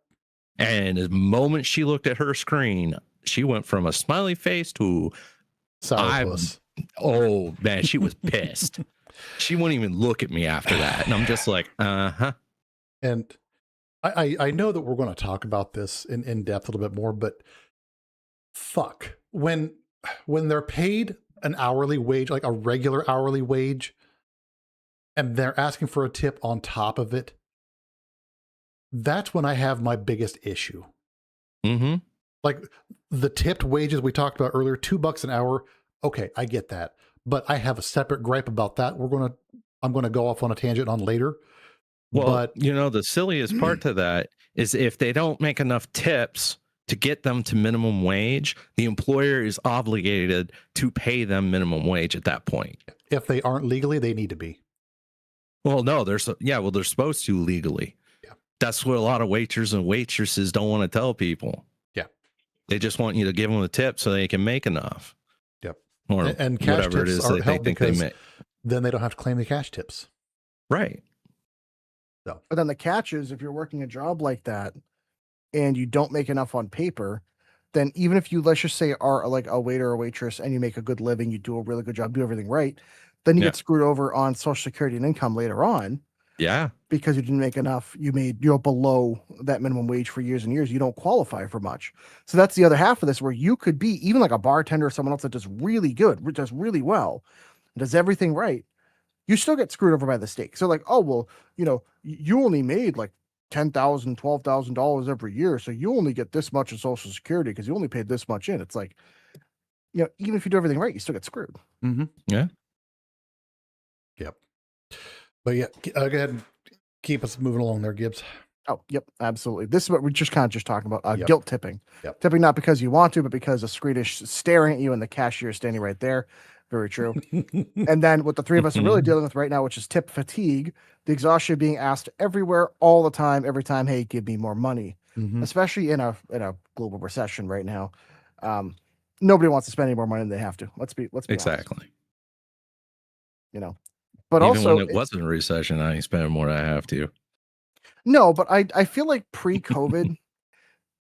And the moment she looked at her screen, she went from a smiley face to, Sourpuss. oh man, she was pissed. She wouldn't even look at me after that. And I'm just like, uh-huh. And I know that we're going to talk about this in depth a little bit more, but fuck. When they're paid an hourly wage, like a regular hourly wage, and they're asking for a tip on top of it, that's when I have my biggest issue. Mm-hmm. Like the tipped wages we talked about earlier, $2 an hour. Okay, I get that. But I have a separate gripe about that. I'm going to go off on a tangent on later. Well, but the silliest part to that is if they don't make enough tips to get them to minimum wage, the employer is obligated to pay them minimum wage at that point. if they aren't legally, they need to be. Well, no, they're supposed to legally. Yeah. That's what a lot of waiters and waitresses don't want to tell people. Yeah. They just want you to give them a tip so they can make enough. Yep. Or And cash whatever it tips is are that they help think they because make. then they don't have to claim the cash tips. Right. But then the catch is if you're working a job like that and you don't make enough on paper, then even if you, let's just say, are like a waiter or waitress and you make a good living, you do a really good job, do everything right, then you Yeah. get screwed over on Social Security and income later on Yeah. because you didn't make enough. You're below that minimum wage for years and years. You don't qualify for much. So that's the other half of this where you could be even like a bartender or someone else that does really good, does really well, does everything right. You still get screwed over by the state. So like, oh, well, you only made like $10,000, $12,000 every year. So you only get this much in Social Security because you only paid this much in. It's like, even if you do everything right, you still get screwed. Mm-hmm. Yeah. Yep. But yeah, go ahead and keep us moving along there, Gibbs. Oh, yep, absolutely. This is what we're just kind of just talking about. Yep. Guilt tipping. Yep. Tipping not because you want to, but because a screen is staring at you and the cashier is standing right there. Very true. And then what the three of us are really dealing with right now, which is tip fatigue, the exhaustion being asked everywhere, all the time, every time, hey, give me more money. Mhm. Especially in a global recession right now. Nobody wants to spend any more money than they have to. Let's be honest. Exactly. You know. But Even also when it wasn't a recession, I ain't spending more than I have to. no, but I feel like pre-COVID,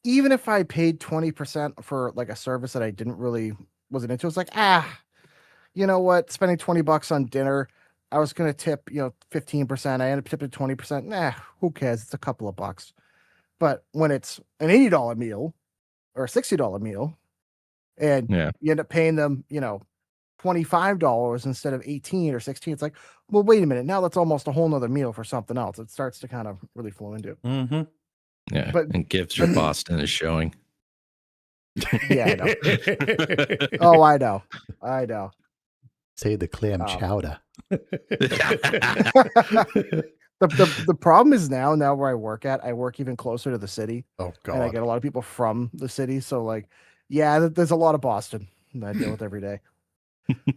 even if I paid 20% for like a service that I wasn't into, it's like, you know what? Spending $20 on dinner, I was gonna tip, 15%. I ended up tipping 20%. Nah, who cares? It's a couple of bucks. But when it's an $80 meal or a $60 meal, and Yeah. you end up paying them, $25 instead of 18 or 16, it's like, well, wait a minute. Now that's almost a whole nother meal for something else. It starts to kind of really flow into. Mm-hmm. Yeah. But- and Gibbs your Boston is showing. Yeah, I know. Oh, I know. Say the clam chowder. The problem is now where I work at, I work even closer to the city. Oh And I God. get a lot of people from the city. So like, yeah, there's a lot of Boston that I deal with every day.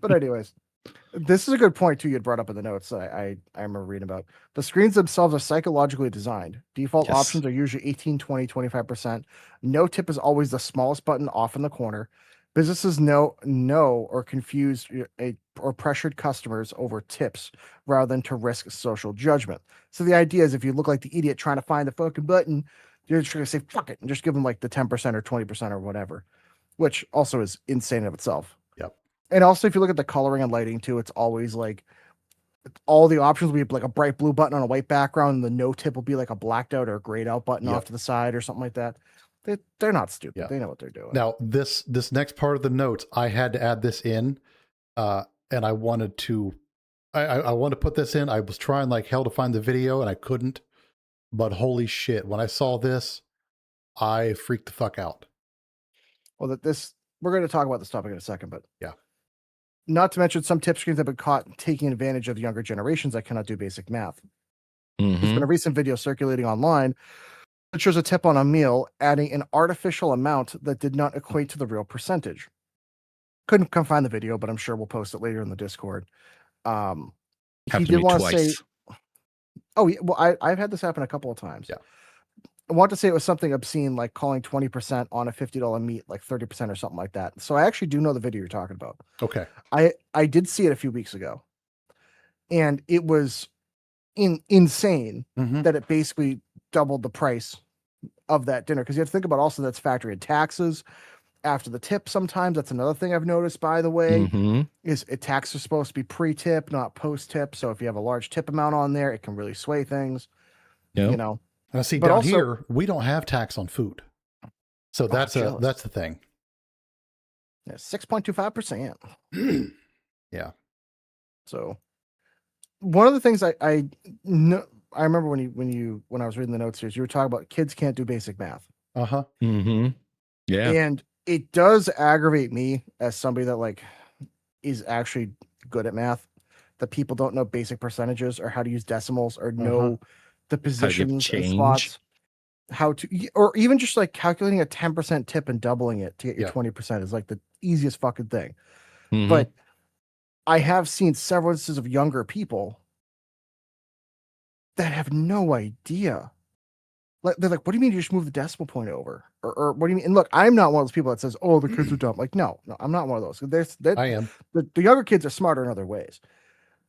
But anyways, this is a good point too. You had brought up in the notes that I remember reading about. The screens themselves are psychologically designed. Default Yes. options are usually 18, 20, 25%. No tip is always the smallest button off in the corner. Businesses know or confuse or pressured customers over tips rather than to risk social judgment. So the idea is if you look like the idiot trying to find the fucking button, you're just going to say, fuck it, and just give them like the 10% or 20% or whatever, which also is insane of itself. Yep. And also, if you look at the coloring and lighting too, it's always like all the options will be like a bright blue button on a white background, and the no tip will be like a blacked out or grayed out button Yep. off to the side or something like that. They're not stupid. Yeah. They know what they're doing. Now this next part of the notes, I had to add this in, and I wanted to, I wanted to put this in. I was trying like hell to find the video, and I couldn't. But holy shit, when I saw this, I freaked the fuck out. Well, we're going to talk about this topic in a second, but Yeah. Not to mention some tip screens have been caught taking advantage of younger generations that cannot do basic math. There's been a recent video circulating online that shows a tip on a meal adding an artificial amount that did not equate to the real percentage. Couldn't come find the video, but I'm sure we'll post it later in the Discord. He Happened to did me want to twice. say, oh, yeah, well, I've had this happen a couple of times. Yeah. I want to say it was something obscene, like calling 20% on a $50 meat, like 30% or something like that. So I actually do know the video you're talking about. Okay. I did see it a few weeks ago, and it was insane Mhm. that it basically doubled the price of that dinner, because you have to think about also that's factoring taxes after the tip. Sometimes that's another thing I've noticed, by the way, is tax is supposed to be pre-tip, not post-tip. So if you have a large tip amount on there, it can really sway things. Yep. You know, Now see, But down also- here we don't have tax on food, so that's jealous. that's the thing. 6.25%. Yeah. So one of the things I know, I remember when I was reading the notes here, you were talking about kids can't do basic math. Uh-huh. Yeah. And it does aggravate me as somebody that like is actually good at math, that people don't know basic percentages or how to use decimals or know the positions and change. spots, or even just like calculating a 10% tip and doubling it to get your Yeah. 20% is like the easiest fucking thing. Mhm. But I have seen several instances of younger people that have no idea. Like they're like, "What do you mean you just move the decimal point over?" Or what do you mean? And look, I'm not one of those people that says, "Oh, the kids are dumb." Like, no, I'm not one of those. I am. The younger kids are smarter in other ways.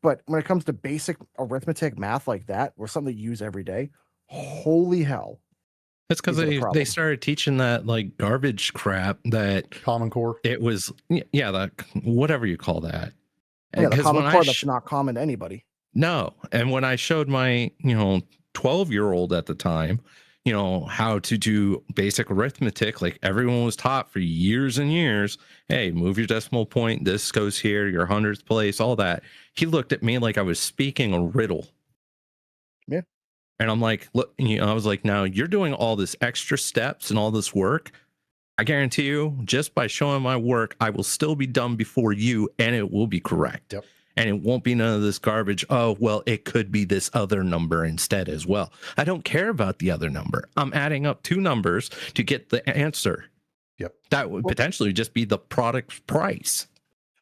But when it comes to basic arithmetic math like that, or something you use every day, holy hell. It's because Is it a they problem? started teaching that like garbage crap that Common Core. it was, yeah, that whatever you call that. Yeah, the 'Cause Common when Core I that's not common to anybody. No. And when I showed my, 12-year-old at the time, how to do basic arithmetic, like everyone was taught for years and years, hey, move your decimal point, this goes here, your hundredth place, all that. He looked at me like I was speaking a riddle. Yeah. And I'm like, look, I was like, now you're doing all this extra steps and all this work. I guarantee you, just by showing my work, I will still be done before you and it will be correct. Yep. And it won't be none of this garbage. Oh, well, it could be this other number instead as well. I don't care about the other number. I'm adding up 2 numbers to get the answer. Yep. That would potentially just be the product price.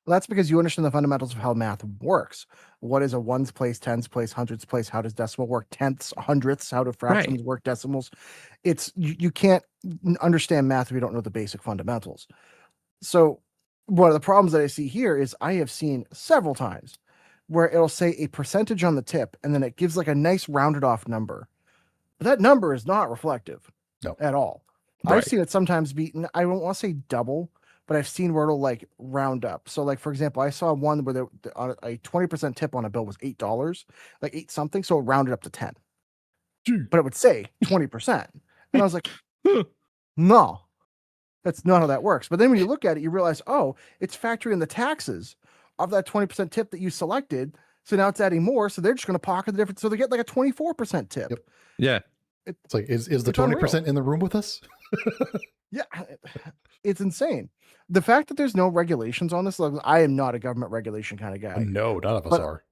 Well, that's because you understand the fundamentals of how math works. What is a ones place, tens place, hundreds place? How does decimal work? Tenths, hundredths. How do fractions work? Decimals. It's you can't understand math if you don't know the basic fundamentals. So one of the problems that I see here is I have seen several times where it'll say a percentage on the tip and then it gives like a nice rounded off number. But that number is not reflective at all. Right. I've seen it sometimes be, I don't want to say double, but I've seen where it'll like round up. So like, for example, I saw one where a 20% tip on a bill was $8, like 8 something. So it rounded up to 10, but it would say 20%. And I was like, no, that's not how that works. But then when you look at it, you realize, oh, it's factoring in the taxes of that 20% tip that you selected. So now it's adding more. So they're just going to pocket the difference. So they get like a 24% tip. Yep. Yeah. It's like, is the 20% in the room with us? Yeah. It's insane. The fact that there's no regulations on this, like, I am not a government regulation kind of guy. No, none of us are.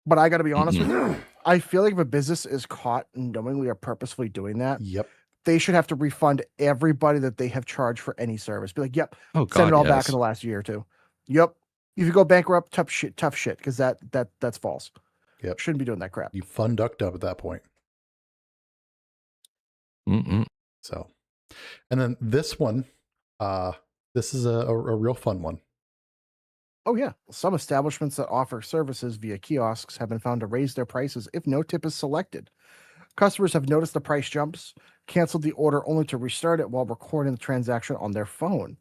But I got to be honest with you. I feel like if a business is caught knowingly or purposefully doing that, Yep. they should have to refund everybody that they have charged for any service. Be like, yep, Oh, God, send it all back yes. in the last year or 2. Yep. If you go bankrupt, tough shit, because that's false. Yep. Shouldn't be doing that crap. You fun ducked up at that point. Mm-mm. So, and then this one, this is a real fun one. Oh, yeah. Some establishments that offer services via kiosks have been found to raise their prices if no tip is selected. Customers have noticed the price jumps, canceled the order only to restart it while recording the transaction on their phone.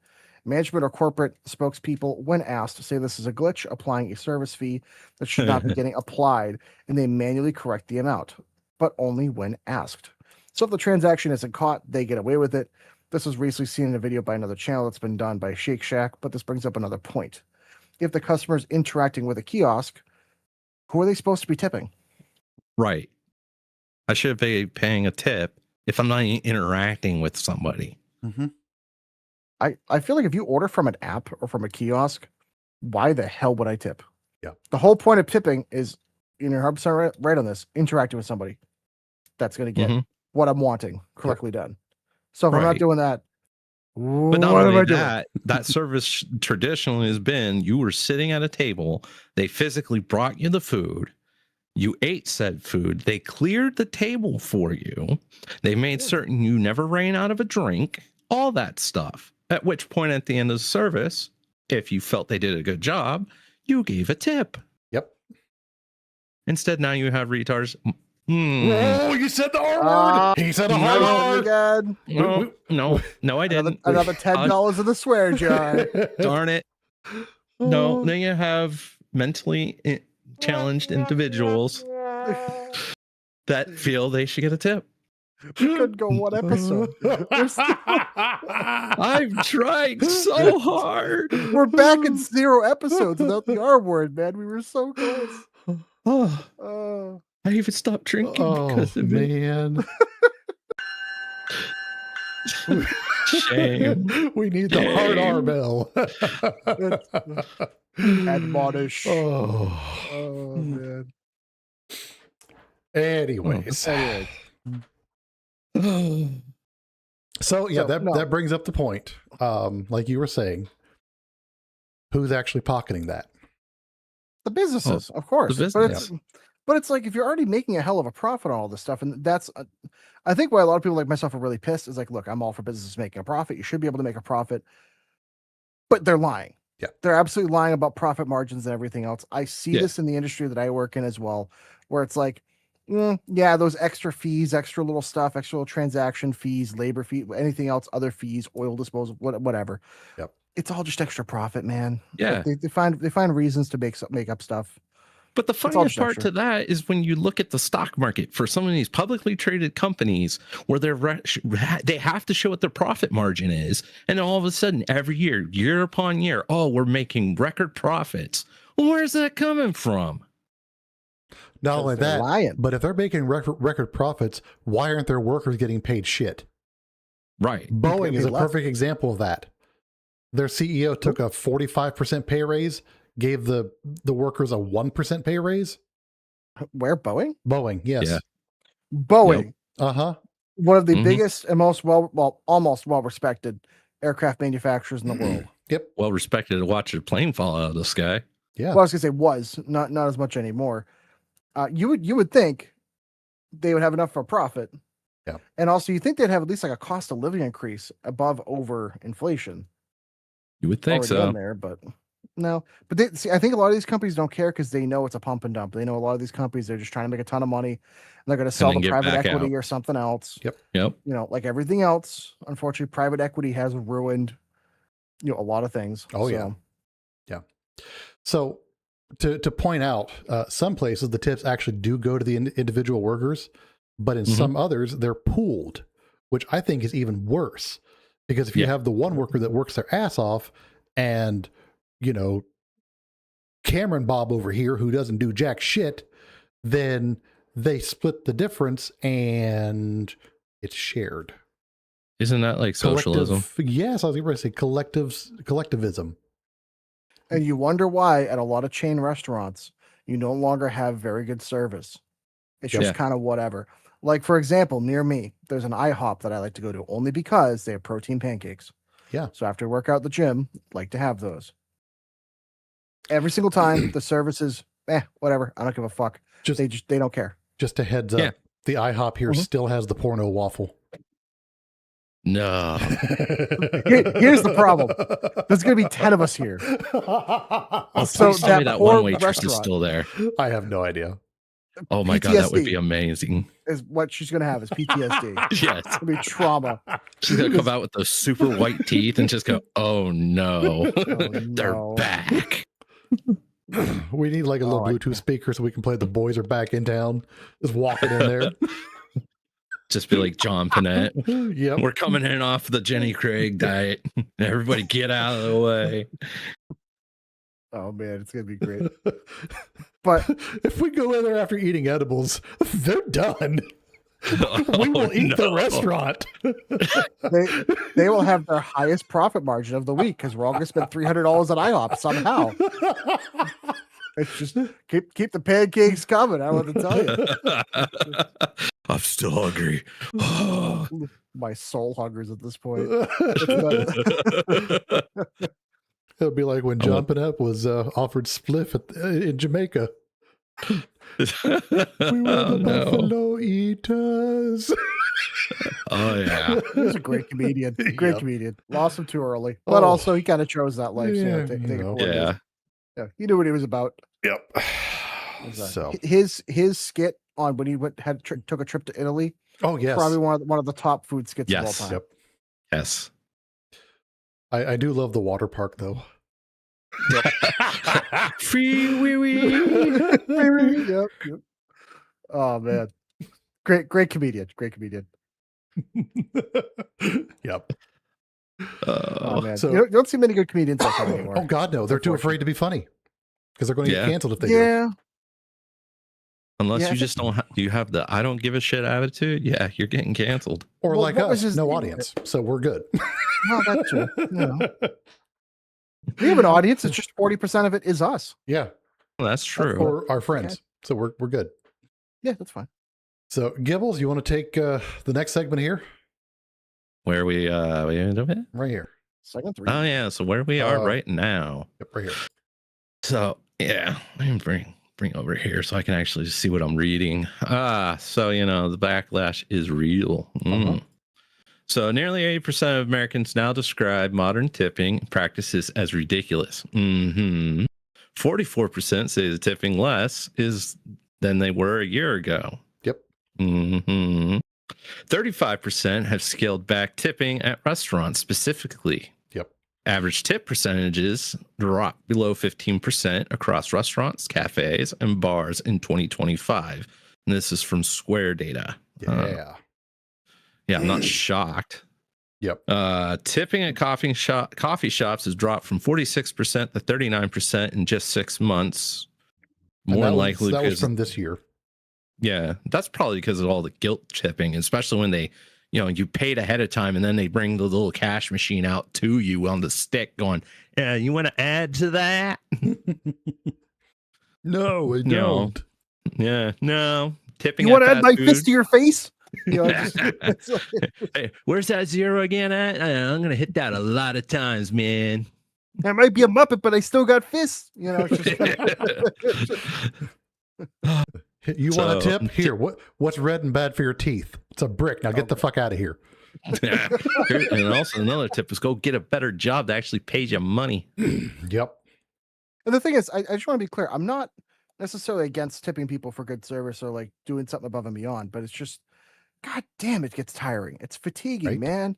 Management or corporate spokespeople, when asked, say this is a glitch, applying a service fee that should not be getting applied, and they manually correct the amount, but only when asked. So if the transaction isn't caught, they get away with it. This was recently seen in a video by another channel that's been done by Shake Shack, but this brings up another point. If the customer is interacting with a kiosk, who are they supposed to be tipping? Right. I should be paying a tip if I'm not interacting with somebody. Mm-hmm. I feel like if you order from an app or from a kiosk, why the hell would I tip? Yeah. The whole point of tipping is, you're 100% right on this, interacting with somebody that's going to get what I'm wanting correctly done. So if I'm not doing that, but not only that, that service traditionally has been you were sitting at a table, they physically brought you the food, you ate said food, they cleared the table for you, they made certain you never ran out of a drink, all that stuff. At which point at the end of the service, if you felt they did a good job, you gave a tip. Yep. Instead, now you have retards. Oh, you said the R word. He said a hard R. Again. No, I didn't. Another $10 in the swear jar. Darn it. No, then you have mentally challenged individuals that feel they should get a tip. We could go one episode. I've tried so hard. We're back in 0 episodes without the R word, man. We were so close. I even stopped drinking because of man. Shame. We need the hard R bell. Admonish. Oh man. Anyways. So yeah, that brings up the point. Like you were saying, who's actually pocketing that? The businesses, of course. The business. But it's like if you're already making a hell of a profit on all this stuff, and that's, I think why a lot of people like myself are really pissed is like, look, I'm all for businesses making a profit. You should be able to make a profit, but they're lying. Yeah, they're absolutely lying about profit margins and everything else. I see this in the industry that I work in as well, where it's like, yeah, those extra fees, extra little stuff, extra little transaction fees, labor fee, anything else, other fees, oil disposal, whatever. Yep, it's all just extra profit, man. Yeah, like they find reasons to make up stuff. But the funniest part to that is when you look at the stock market for some of these publicly traded companies where they have to show what their profit margin is. And all of a sudden, every year upon year, we're making record profits. Well, where's that coming from? Not only that, but if they're making record profits, why aren't their workers getting paid shit? Right. Boeing is a perfect example of that. Their CEO took a 45% pay raise. gave the workers a 1% pay raise. Where Boeing? Boeing, yes. Yeah. Boeing, Uh-huh. one of the Mhm. biggest and most almost well respected aircraft manufacturers in the world. Yep. Well respected to watch a plane fall out of the sky. Yeah. Well, I was gonna say was not as much anymore. You would think they would have enough for a profit. Yeah. And also you think they'd have at least like a cost of living increase above over inflation. You would think already so. in there, but no. But they, see, I think a lot of these companies don't care because they know it's a pump and dump. They know a lot of these companies, they're just trying to make a ton of money and they're going to sell then the get private back equity out. or something else. Yep. You know, like everything else, unfortunately, private equity has ruined, you know, a lot of things. Oh, yeah. So to point out, some places the tips actually do go to the individual workers, but in Mhm. some others they're pooled, which I think is even worse. Because if you Yeah. have the one worker that works their ass off and, you know, Cameron Bob over here who doesn't do jack shit, then they split the difference and it's shared. Isn't that like socialism? Yes, I was going to say collectivism. And you wonder why at a lot of chain restaurants, you no longer have very good service. It's just Yeah. kind of whatever. Like, for example, near me, there's an IHOP that I like to go to only because they have protein pancakes. Yeah. So after I work out at the gym, like to have those. Every single time the service is whatever. I don't give a fuck. They don't care. Just a heads up. Yeah. The IHOP here still has the porno waffle. No. Here's the problem. There's going to be 10 of us here. Oh, So please tell me that that poor one waitress is restaurant- still there. I have no idea. Oh my god, that would PTSD. be amazing. Is what she's going to have is PTSD. Yes. It's going to be trauma. She's gonna come out with those super white teeth and just go, "Oh no, they're no. back." We need like a little Oh, I- Bluetooth speaker so we can play The Boys Are Back in Town. Just walking in there. Just be like John Panette. Yep. We're coming in off the Jenny Craig diet. Everybody get out of the way. Oh man, it's going to be great. But if we go in there after eating edibles, they're done. We will Oh, eat the no. restaurant. they will have their highest profit margin of the week because we're all going to spend $300 at IHOP somehow. It's just keep the pancakes coming. I want to tell you. I'm still hungry. My soul hungers at this point. It'll be like when John Panette was offered spliff in Jamaica. We were the no. Buffalo Eaters. Oh yeah. He's a great comedian. Great Yep. comedian. Lost him too early, but Oh. also he kind of chose that life. So, Yeah, take you it know. for what it is. Yeah. He knew what he was about. Yep. It was, So, his skit on when he took a trip to Italy, oh yes, probably one of the top food skits Yes. of all time. Yep. Yes. I do love the water park though. Free wee wee. Yep. Oh man, great comedian. Great comedian. Yep. Oh man, so- you don't see many good comedians like that anymore. Oh God, no! They're too afraid to be funny because they're going to get Yeah. canceled if they do. Yeah, Unless Yeah, I you just don't do you have the I don't give a shit attitude, yeah, you're getting canceled. Or Well, like what was us, his no name? audience, so we're good. no, that's true. You know. We have an audience. It's just 40% of it is us. Yeah, Well, that's true. or our friends, so we're good. Yeah, that's fine. So Gibbles, you want to take the next segment here? Where we Right here. Second three. oh yeah, so where we are Uh, right now. Yep, right here. So yeah, let me bring over here so I can actually see what I'm reading. So the backlash is real. Uh-huh. So nearly 80% of Americans now describe modern tipping practices as ridiculous. 44% say the tipping less is than they were a year ago. Yep. 35% have scaled back tipping at restaurants specifically. Yep. Average tip percentages dropped below 15% across restaurants, cafes, and bars in 2025. And this is from Square data. Yeah. Yeah, I'm not shocked. Yep. Tipping at coffee shops has dropped from 46% to 39% in just 6 months. And More that than was- likely that was because from this year. yeah, that's probably because of all the guilt tipping, especially when they you paid ahead of time, and then they bring the little cash machine out to you on the stick, going, "Yeah, you want to add to that?" No, I You know, don't. Yeah, no. Tipping. You want to add my food. fist to your face? It's like, Hey, where's that zero again at? I'm gonna hit that a lot of times, man. I might be a Muppet, but I still got fists. It's just You want a tip? Here, what's red and bad for your teeth? It's a brick. Now get the fuck out of here. And also another tip is go get a better job that actually pays you money. Yep. And the thing is, I just want to be clear. I'm not necessarily against tipping people for good service or like doing something above and beyond, but it's just, God damn, it gets tiring. It's fatiguing, Right. man.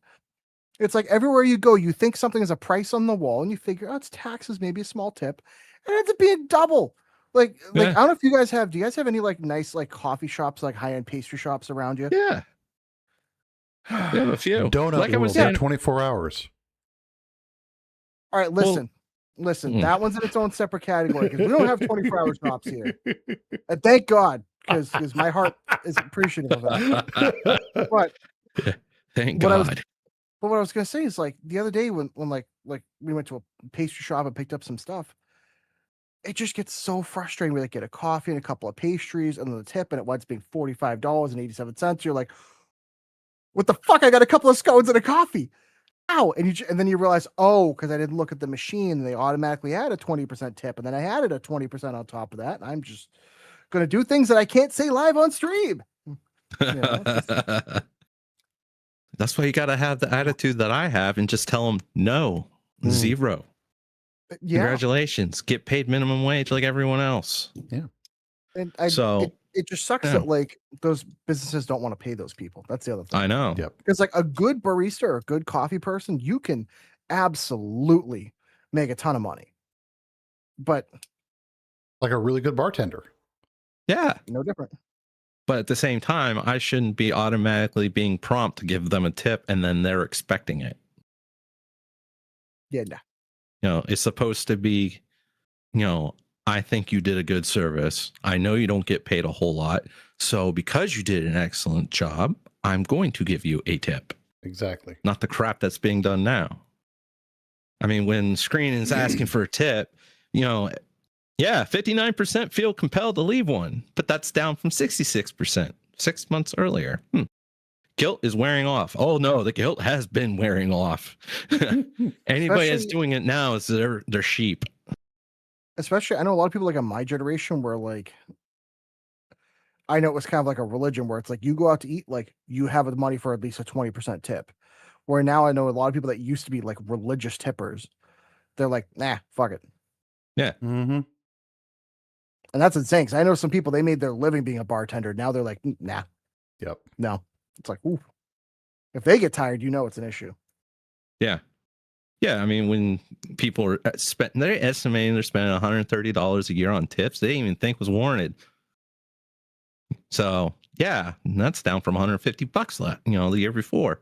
It's like everywhere you go, you think something is a price on the wall and you figure, oh, it's taxes, maybe a small tip. And it ends up being double. Like, Yeah. I don't know if you guys do you guys have any like nice like coffee shops, like high-end pastry shops around you? Yeah, we have a few. Donut Like I was World, saying, 24 hours. All right, listen. That one's in its own separate category because we don't have 24-hour shops here. And thank God, because my heart is appreciative of that. But thank what God. But what I was gonna say is like the other day when like we went to a pastry shop and picked up some stuff, it just gets so frustrating. We like get a coffee and a couple of pastries and then the tip, and it winds up being $45.87. You're like, what the fuck? I got a couple of scones and a coffee. Ow! And then you realize, oh, because I didn't look at the machine, they automatically add a 20% tip, and then I added a 20% on top of that. And I'm just gonna do things that I can't say live on stream. That's why you got to have the attitude that I have and just tell them no, zero. Yeah. Congratulations, get paid minimum wage like everyone else. Yeah. And it just sucks that like those businesses don't want to pay those people. That's the other thing. I know. Yep. Because like a good barista or a good coffee person, you can absolutely make a ton of money. But Like a really good bartender. Yeah. no different. But at the same time, I shouldn't be automatically being prompt to give them a tip and then they're expecting it. Yeah, no. It's supposed to be, I think you did a good service. I know you don't get paid a whole lot. So because you did an excellent job, I'm going to give you a tip. Exactly. Not the crap that's being done now. I mean, when Screen is asking for a tip, 59% feel compelled to leave one, but that's down from 66% 6 months earlier. Guilt is wearing off. Oh no, the guilt has been wearing off. Anybody that's doing it now is they're sheep. Especially, I know a lot of people like in my generation where like, I know it was kind of like a religion where it's like you go out to eat, like you have the money for at least a 20% tip. Where now I know a lot of people that used to be like religious tippers. They're like, nah, fuck it. Yeah. Mm-hmm. And that's insane. Because I know some people, they made their living being a bartender. Now they're like, nah. Yep. No. It's like, ooh. If they get tired, it's an issue. Yeah. Yeah. I mean, when people are they're estimating they're spending $130 a year on tips they didn't even think was warranted. So yeah, that's down from $150 the year before.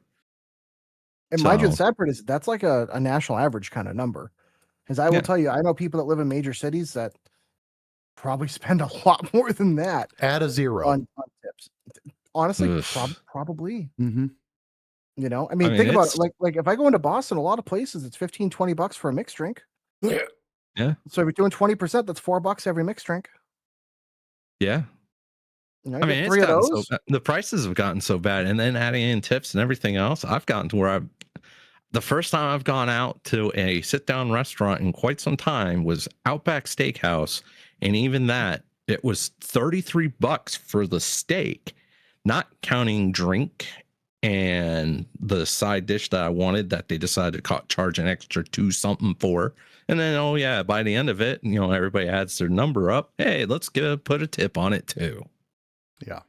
And mind you, the sad part is that's like a national average kind of number. Because I will tell you, I know people that live in major cities that probably spend a lot more than that. Add a zero on tips. Honestly, probably. Mm-hmm. I mean, think about it. Like if I go into Boston, a lot of places it's $15-$20 for a mixed drink. Yeah. So if you're doing 20%, that's $4 every mixed drink. Yeah. I mean, three of those. The prices have gotten so bad, and then adding in tips and everything else, I've gotten to where the first time I've gone out to a sit-down restaurant in quite some time was Outback Steakhouse, and even that, it was $33 for the steak, not counting drink and the side dish that I wanted that they decided to charge an extra $2 something for. And then, by the end of it, everybody adds their number up. Hey, let's put a tip on it too. Yeah.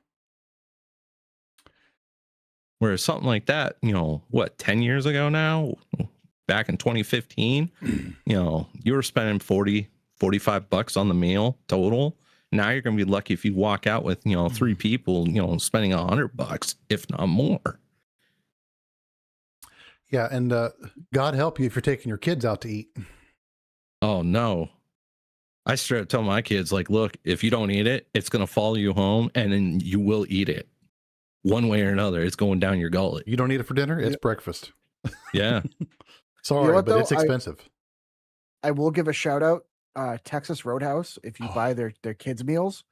Whereas something like that, 10 years ago now, back in 2015, you were spending $45 on the meal total. Now you're going to be lucky if you walk out with, 3 people, spending $100, if not more. Yeah. And God help you if you're taking your kids out to eat. Oh, no. I straight up tell my kids, like, look, if you don't eat it, it's going to follow you home and then you will eat it. one way or another, it's going down your gullet. You don't need it for dinner. It's breakfast. Yeah. Sorry, what, but though? it's expensive. I will give a shout out, Texas Roadhouse. If you buy their kids meals,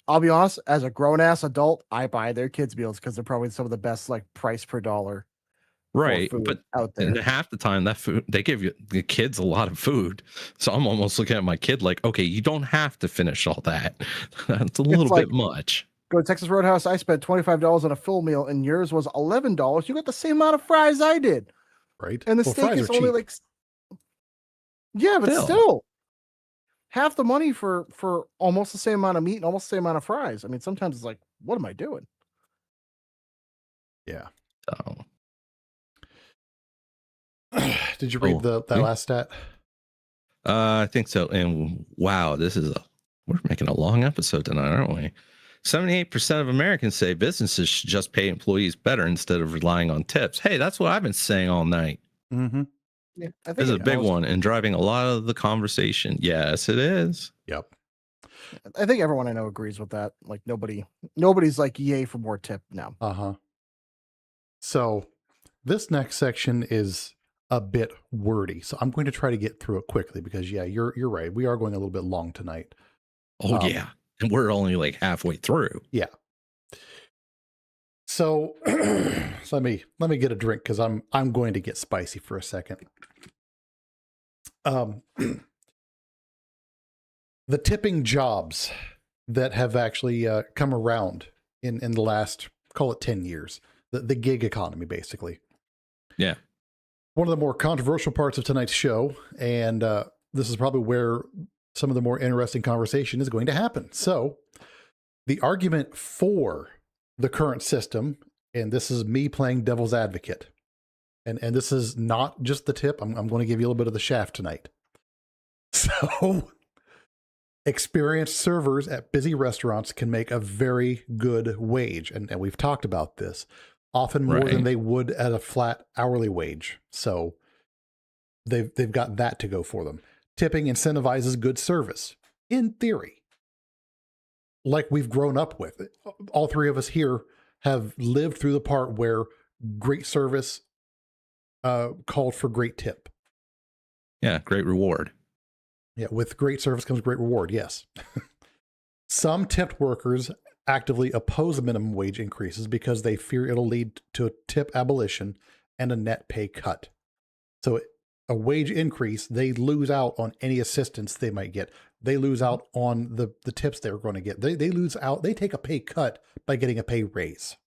I'll be honest, as a grown ass adult, I buy their kids meals because they're probably some of the best like price per dollar Right. food But out there. and half the time that food, they give you the kids a lot of food. So I'm almost looking at my kid like, okay, you don't have to finish all that. That's a little like- bit much. Go to Texas Roadhouse. I spent $25 on a full meal, and yours was $11. You got the same amount of fries I did, Right. and the Well, steak fries is are only cheap. like, yeah, but Still. still, half the money for almost the same amount of meat and almost the same amount of fries. I mean, sometimes it's like, what am I doing? Yeah. So Did you read Oh, that yeah. last stat? I think so. And wow, we're making a long episode tonight, aren't we? 78% of Americans say businesses should just pay employees better instead of relying on tips. Hey, that's what I've been saying all night. Mm-hmm. Yeah, I think This is a it big almost- one and driving a lot of the conversation. Yes, it is. Yep. I think everyone I know agrees with that. Like nobody's like, yay for more tip now. Uh-huh. So this next section is a bit wordy. So I'm going to try to get through it quickly because you're right. We are going a little bit long tonight. Oh, yeah. And we're only like halfway through. So, so let me get a drink because I'm going to get spicy for a second. The tipping jobs that have actually come around in the last, call it 10 years, the gig economy, basically. Yeah. One of the more controversial parts of tonight's show, and this is probably where some of the more interesting conversation is going to happen. So the argument for the current system, and this is me playing devil's advocate, and this is not just the tip. I'm going to give you a little bit of the shaft tonight. So experienced servers at busy restaurants can make a very good wage. And we've talked about this, often more than Right. they would at a flat hourly wage. So they've got that to go for them. Tipping incentivizes good service, in theory, like we've grown up with. All three of us here have lived through the part where great service called for great tip. Yeah. Great reward. Yeah, with great service comes great reward, yes. Some tipped workers actively oppose minimum wage increases because they fear it'll lead to a tip abolition and a net pay cut. So a wage increase, they lose out on any assistance they might get. They lose out on the tips they're going to get. They lose out, they take a pay cut by getting a pay raise.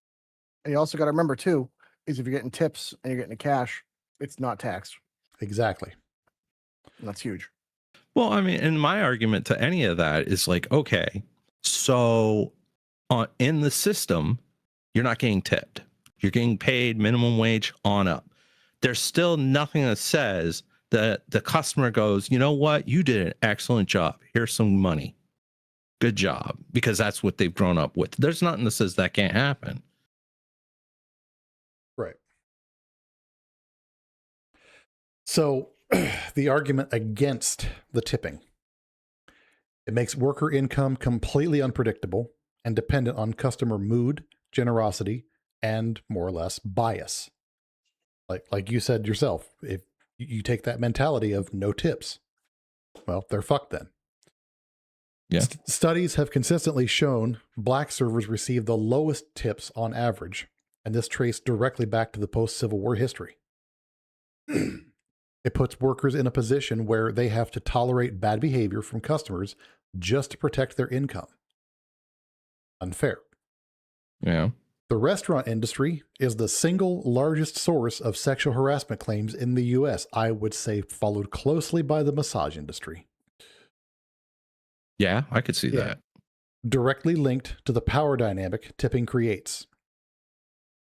And you also got to remember too, is if you're getting tips and you're getting the cash, it's not taxed. Exactly. And that's huge. Well, I mean, and my argument to any of that is like, okay, so in the system, you're not getting tipped. You're getting paid minimum wage on up. There's still nothing that says that the customer goes, you know what? You did an excellent job. Here's some money. Good job. Because that's what they've grown up with. There's nothing that says that can't happen. Right. So the argument against the tipping, it makes worker income completely unpredictable and dependent on customer mood, generosity, and more or less bias. Like you said yourself, if you take that mentality of no tips, well, they're fucked then. Yeah. Studies have consistently shown black servers receive the lowest tips on average, and this traced directly back to the post-Civil War history. It puts workers in a position where they have to tolerate bad behavior from customers just to protect their income. Unfair. Yeah. The restaurant industry is the single largest source of sexual harassment claims in the US, I would say followed closely by the massage industry. Yeah, I could see Yeah. that. Directly linked to the power dynamic tipping creates.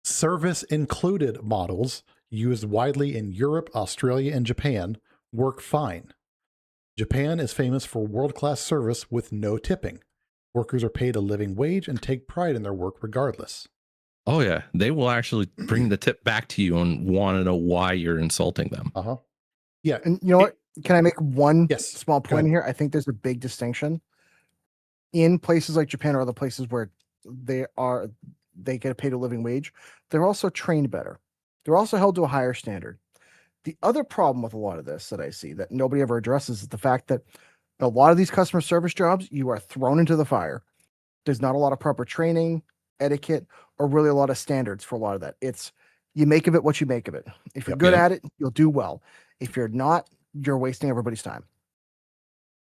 Service included models used widely in Europe, Australia, and Japan work fine. Japan is famous for world-class service with no tipping. Workers are paid a living wage and take pride in their work regardless. Oh, yeah. They will actually bring the tip back to you and want to know why you're insulting them. Uh-huh. Yeah. And you know what? Can I make one Yes, small go point ahead. here? I think there's a big distinction in places like Japan or other places where they are they get paid a living wage, they're also trained better. They're also held to a higher standard. The other problem with a lot of this that I see that nobody ever addresses is the fact that a lot of these customer service jobs, you are thrown into the fire. There's not a lot of proper training, etiquette, or really a lot of standards for a lot of that. It's you make of it what you make of it. If you're good Yep. at it, you'll do well. If you're not, you're wasting everybody's time.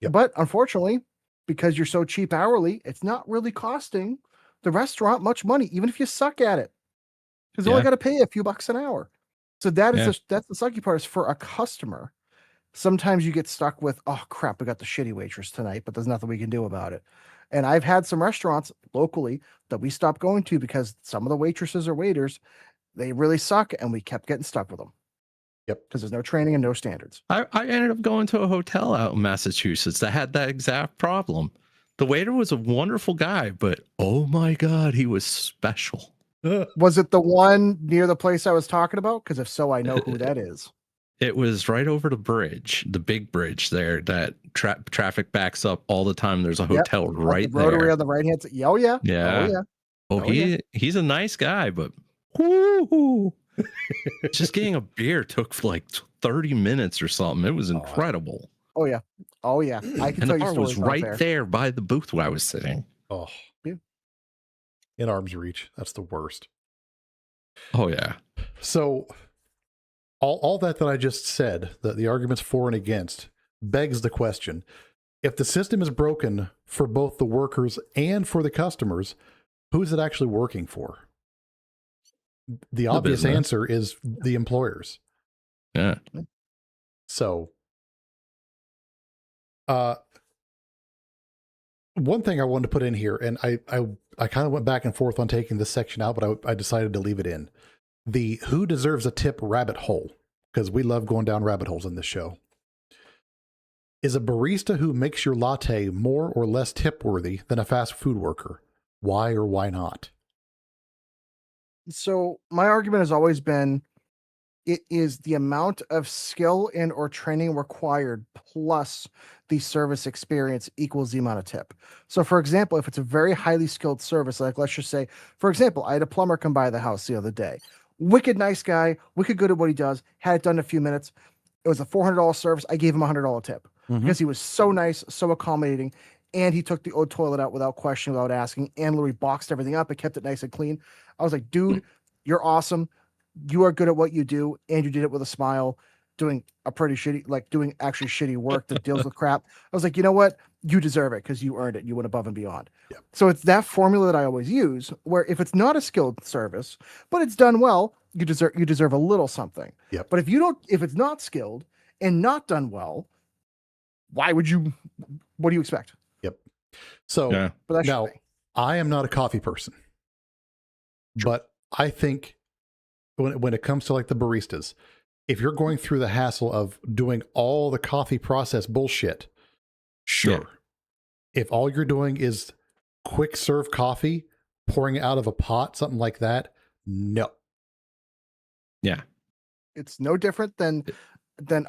Yep. But unfortunately, because you're so cheap hourly, it's not really costing the restaurant much money, even if you suck at it. Because they only Yeah. got to pay a few bucks an hour. So that is Yeah. that's the sucky part is for a customer. Sometimes you get stuck with, oh crap, we got the shitty waitress tonight, but there's nothing we can do about it. And I've had some restaurants locally that we stopped going to because some of the waitresses or waiters, they really suck, and we kept getting stuck with them. Yep. Because there's no training and no standards. I ended up going to a hotel out in Massachusetts that had that exact problem. The waiter was a wonderful guy, but oh my God, he was special. Was it the one near the place I was talking about? Because if so, I know who that is. It was right over the bridge, the big bridge there that traffic backs up all the time. There's a hotel right the Rotary there. on the right hand side. Oh yeah. Yeah. Oh yeah. Oh, Oh, he's a nice guy, but whoo, just getting a beer took like 30 minutes or something. It was incredible. Oh yeah. Oh yeah. I can And tell the you bar was stories off right there. there by the booth where I was sitting. Oh, Yeah. In arm's reach. That's the worst. Oh yeah. So all that I just said, the arguments for and against, begs the question: if the system is broken for both the workers and for the customers, who's it actually working for? The obvious business. answer is the employers. Yeah. So, one thing I wanted to put in here, and I kind of went back and forth on taking this section out, but I decided to leave it in. The who deserves a tip rabbit hole, because we love going down rabbit holes in this show. Is a barista who makes your latte more or less tip worthy than a fast food worker? Why or why not? So my argument has always been it is the amount of skill and or training required plus the service experience equals the amount of tip. So for example, if it's a very highly skilled service, like let's just say, for example, I had a plumber come by the house the other day. Wicked nice guy, wicked good at what he does, had it done in a few minutes. It was a $400 service. I gave him a $100 tip because he was so nice, so accommodating. And he took the old toilet out without question, without asking. And Louis boxed everything up and kept it nice and clean. I was like, dude, you're awesome. You are good at what you do, and you did it with a smile, doing a pretty shitty, like doing actually shitty work that deals with crap. I was like, you know what? You deserve it because you earned it. You went above and beyond. Yep. So it's that formula that I always use, where if it's not a skilled service, but it's done well, you deserve a little something. Yep. But if it's not skilled and not done well, why would you? What do you expect? Yep. So Yeah. But that's now, your thing. I am not a coffee person, but I think when it comes to like the baristas, if you're going through the hassle of doing all the coffee process bullshit, sure. Yeah. If all you're doing is quick serve coffee, pouring it out of a pot, something like that, no. Yeah. It's no different than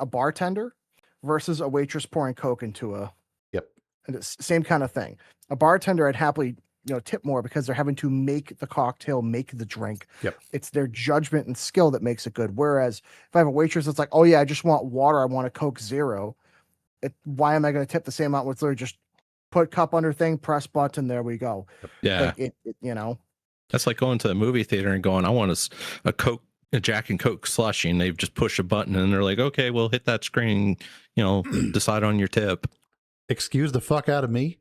a bartender versus a waitress pouring Coke into a. Yep. And it's same kind of thing. A bartender, I'd happily tip more because they're having to make the cocktail, make the drink. Yep. It's their judgment and skill that makes it good. Whereas if I have a waitress that's like, oh yeah, I just want water, I want a Coke Zero. Why am I going to tip the same amount? With literally just put cup under thing, press button, there we go. Yeah. Like That's like going to a movie theater and going, I want a Coke, a Jack and Coke slushie, and they've just pushed a button and they're like, okay, we'll hit that screen, decide on your tip. Excuse the fuck out of me.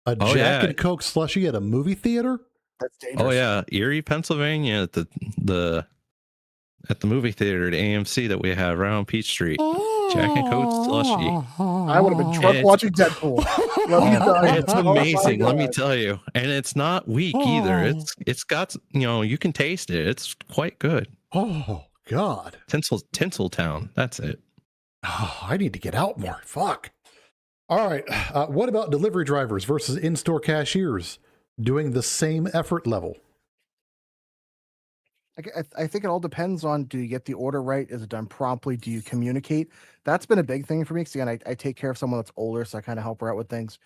A Oh, Jack yeah. and Coke slushie at a movie theater? that's dangerous. Oh yeah, Erie, Pennsylvania, at the movie theater at AMC that we have right on Peach Street. Jack and Coke slushie. I would have been drunk It's- watching Deadpool. Let me tell you. It's Oh my amazing, let me God. tell you. And it's not weak either. It's got, you can taste it. It's quite good. Oh, God. Tinseltown. That's it. Oh, I need to get out more. Fuck. All right. What about delivery drivers versus in-store cashiers doing the same effort level? I think it all depends on, do you get the order right? Is it done promptly? Do you communicate? That's been a big thing for me. Because again, I take care of someone that's older, so I kind of help her out with things.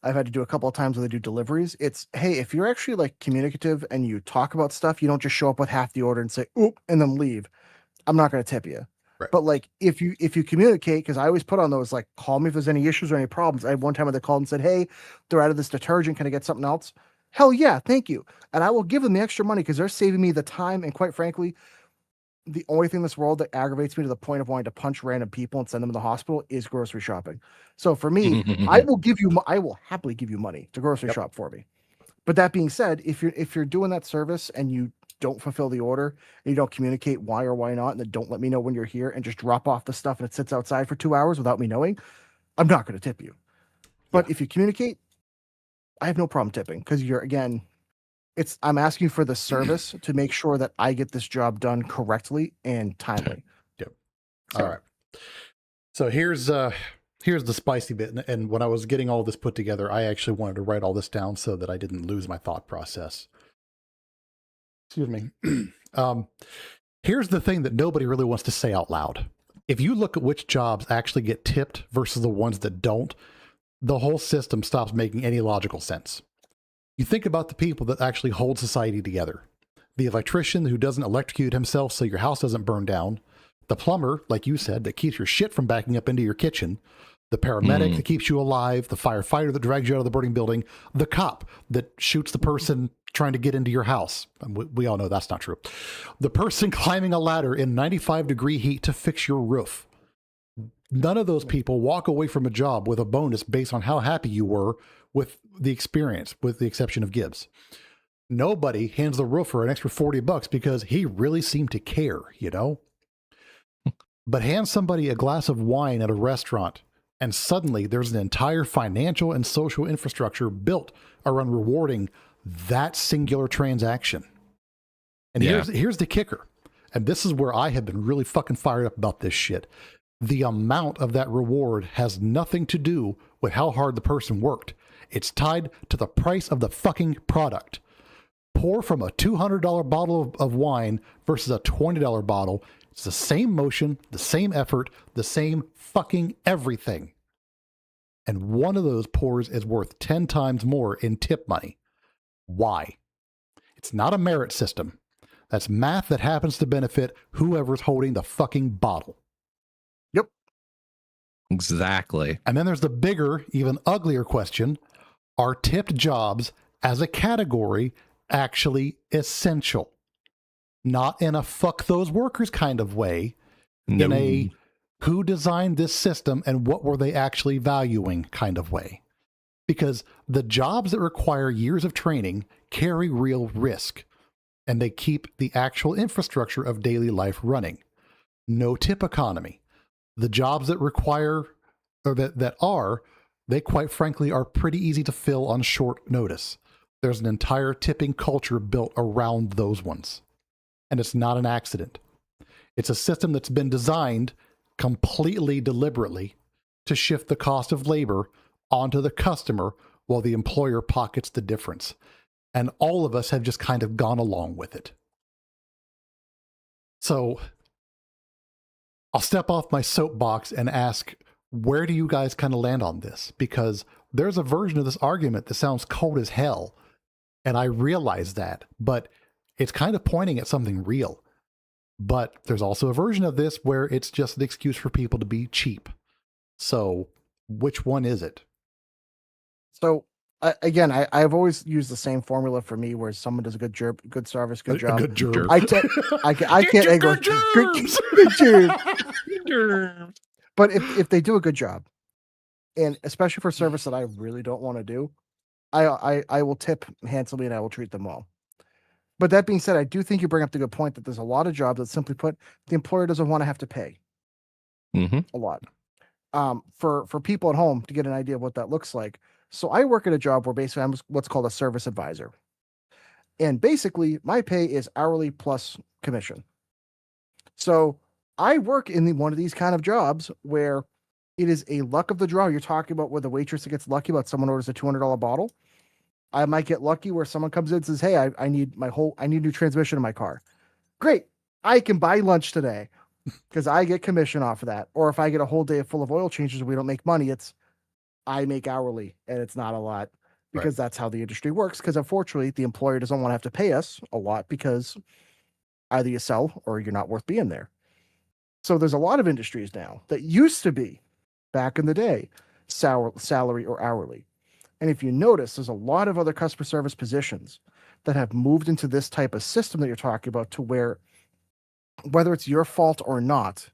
I've had to do a couple of times when they do deliveries. It's, hey, if you're actually like communicative and you talk about stuff, you don't just show up with half the order and say, oop, and then leave. I'm not going to tip you. Right. But like if you communicate, because I always put on those, like, call me if there's any issues or any problems. I had one time where they called and said, hey, they're out of this detergent. Can I get something else? Hell yeah, thank you. And I will give them the extra money because they're saving me the time. And quite frankly, the only thing in this world that aggravates me to the point of wanting to punch random people and send them to the hospital is grocery shopping. So for me, I will happily give you money to grocery shop for me. But that being said, if you're doing that service and you don't fulfill the order and you don't communicate why or why not, and then don't let me know when you're here and just drop off the stuff and it sits outside for 2 hours without me knowing, I'm not going to tip you. But if you communicate, I have no problem tipping because I'm asking for the service to make sure that I get this job done correctly and timely. Yep. All right. So here's the spicy bit. And when I was getting all this put together, I actually wanted to write all this down so that I didn't lose my thought process. Excuse me. Here's the thing that nobody really wants to say out loud. If you look at which jobs actually get tipped versus the ones that don't, the whole system stops making any logical sense. You think about the people that actually hold society together. The electrician who doesn't electrocute himself so your house doesn't burn down. The plumber, like you said, that keeps your shit from backing up into your kitchen. The paramedic that keeps you alive. The firefighter that drags you out of the burning building. The cop that shoots the person trying to get into your house. We all know that's not true. The person climbing a ladder in 95-degree heat to fix your roof. None of those people walk away from a job with a bonus based on how happy you were with the experience, with the exception of Gibbs. Nobody hands the roofer an extra $40 because he really seemed to care, you know? But hand somebody a glass of wine at a restaurant, and suddenly there's an entire financial and social infrastructure built around rewarding that singular transaction. And here's the kicker. And this is where I have been really fucking fired up about this shit. The amount of that reward has nothing to do with how hard the person worked. It's tied to the price of the fucking product. Pour from a $200 bottle of wine versus a $20 bottle. It's the same motion, the same effort, the same fucking everything. And one of those pours is worth 10 times more in tip money. Why? It's not a merit system. That's math that happens to benefit whoever's holding the fucking bottle. Yep. Exactly. And then there's the bigger, even uglier question. Are tipped jobs as a category actually essential? Not in a fuck those workers kind of way. No. In a who designed this system and what were they actually valuing kind of way. Because the jobs that require years of training carry real risk, and they keep the actual infrastructure of daily life running. No tip economy. The jobs that require, or they quite frankly are pretty easy to fill on short notice. There's an entire tipping culture built around those ones. And it's not an accident. It's a system that's been designed completely deliberately to shift the cost of labor onto the customer while the employer pockets the difference. And all of us have just kind of gone along with it. So I'll step off my soapbox and ask, where do you guys kind of land on this? Because there's a version of this argument that sounds cold as hell. And I realize that, but it's kind of pointing at something real. But there's also a version of this where it's just an excuse for people to be cheap. So which one is it? So again, I've always used the same formula for me, where someone does a good service, good job. A good germ. I can't angle good germs. But if they do a good job, and especially for service that I really don't want to do, I will tip handsomely and I will treat them well. But that being said, I do think you bring up the good point that there's a lot of jobs that, simply put, the employer doesn't want to have to pay. A lot. For people at home to get an idea of what that looks like. So I work at a job where basically I'm what's called a service advisor. And basically my pay is hourly plus commission. So I work in one of these kind of jobs where it is a luck of the draw. You're talking about where the waitress gets lucky about someone orders a $200 bottle. I might get lucky where someone comes in and says, hey, I need new transmission in my car. Great. I can buy lunch today because I get commission off of that. Or if I get a whole day full of oil changes and we don't make money, it's I make hourly and it's not a lot because that's how the industry works. Because unfortunately, the employer doesn't want to have to pay us a lot because either you sell or you're not worth being there. So there's a lot of industries now that used to be back in the day salary or hourly. And if you notice, there's a lot of other customer service positions that have moved into this type of system that you're talking about, to where whether it's your fault or not,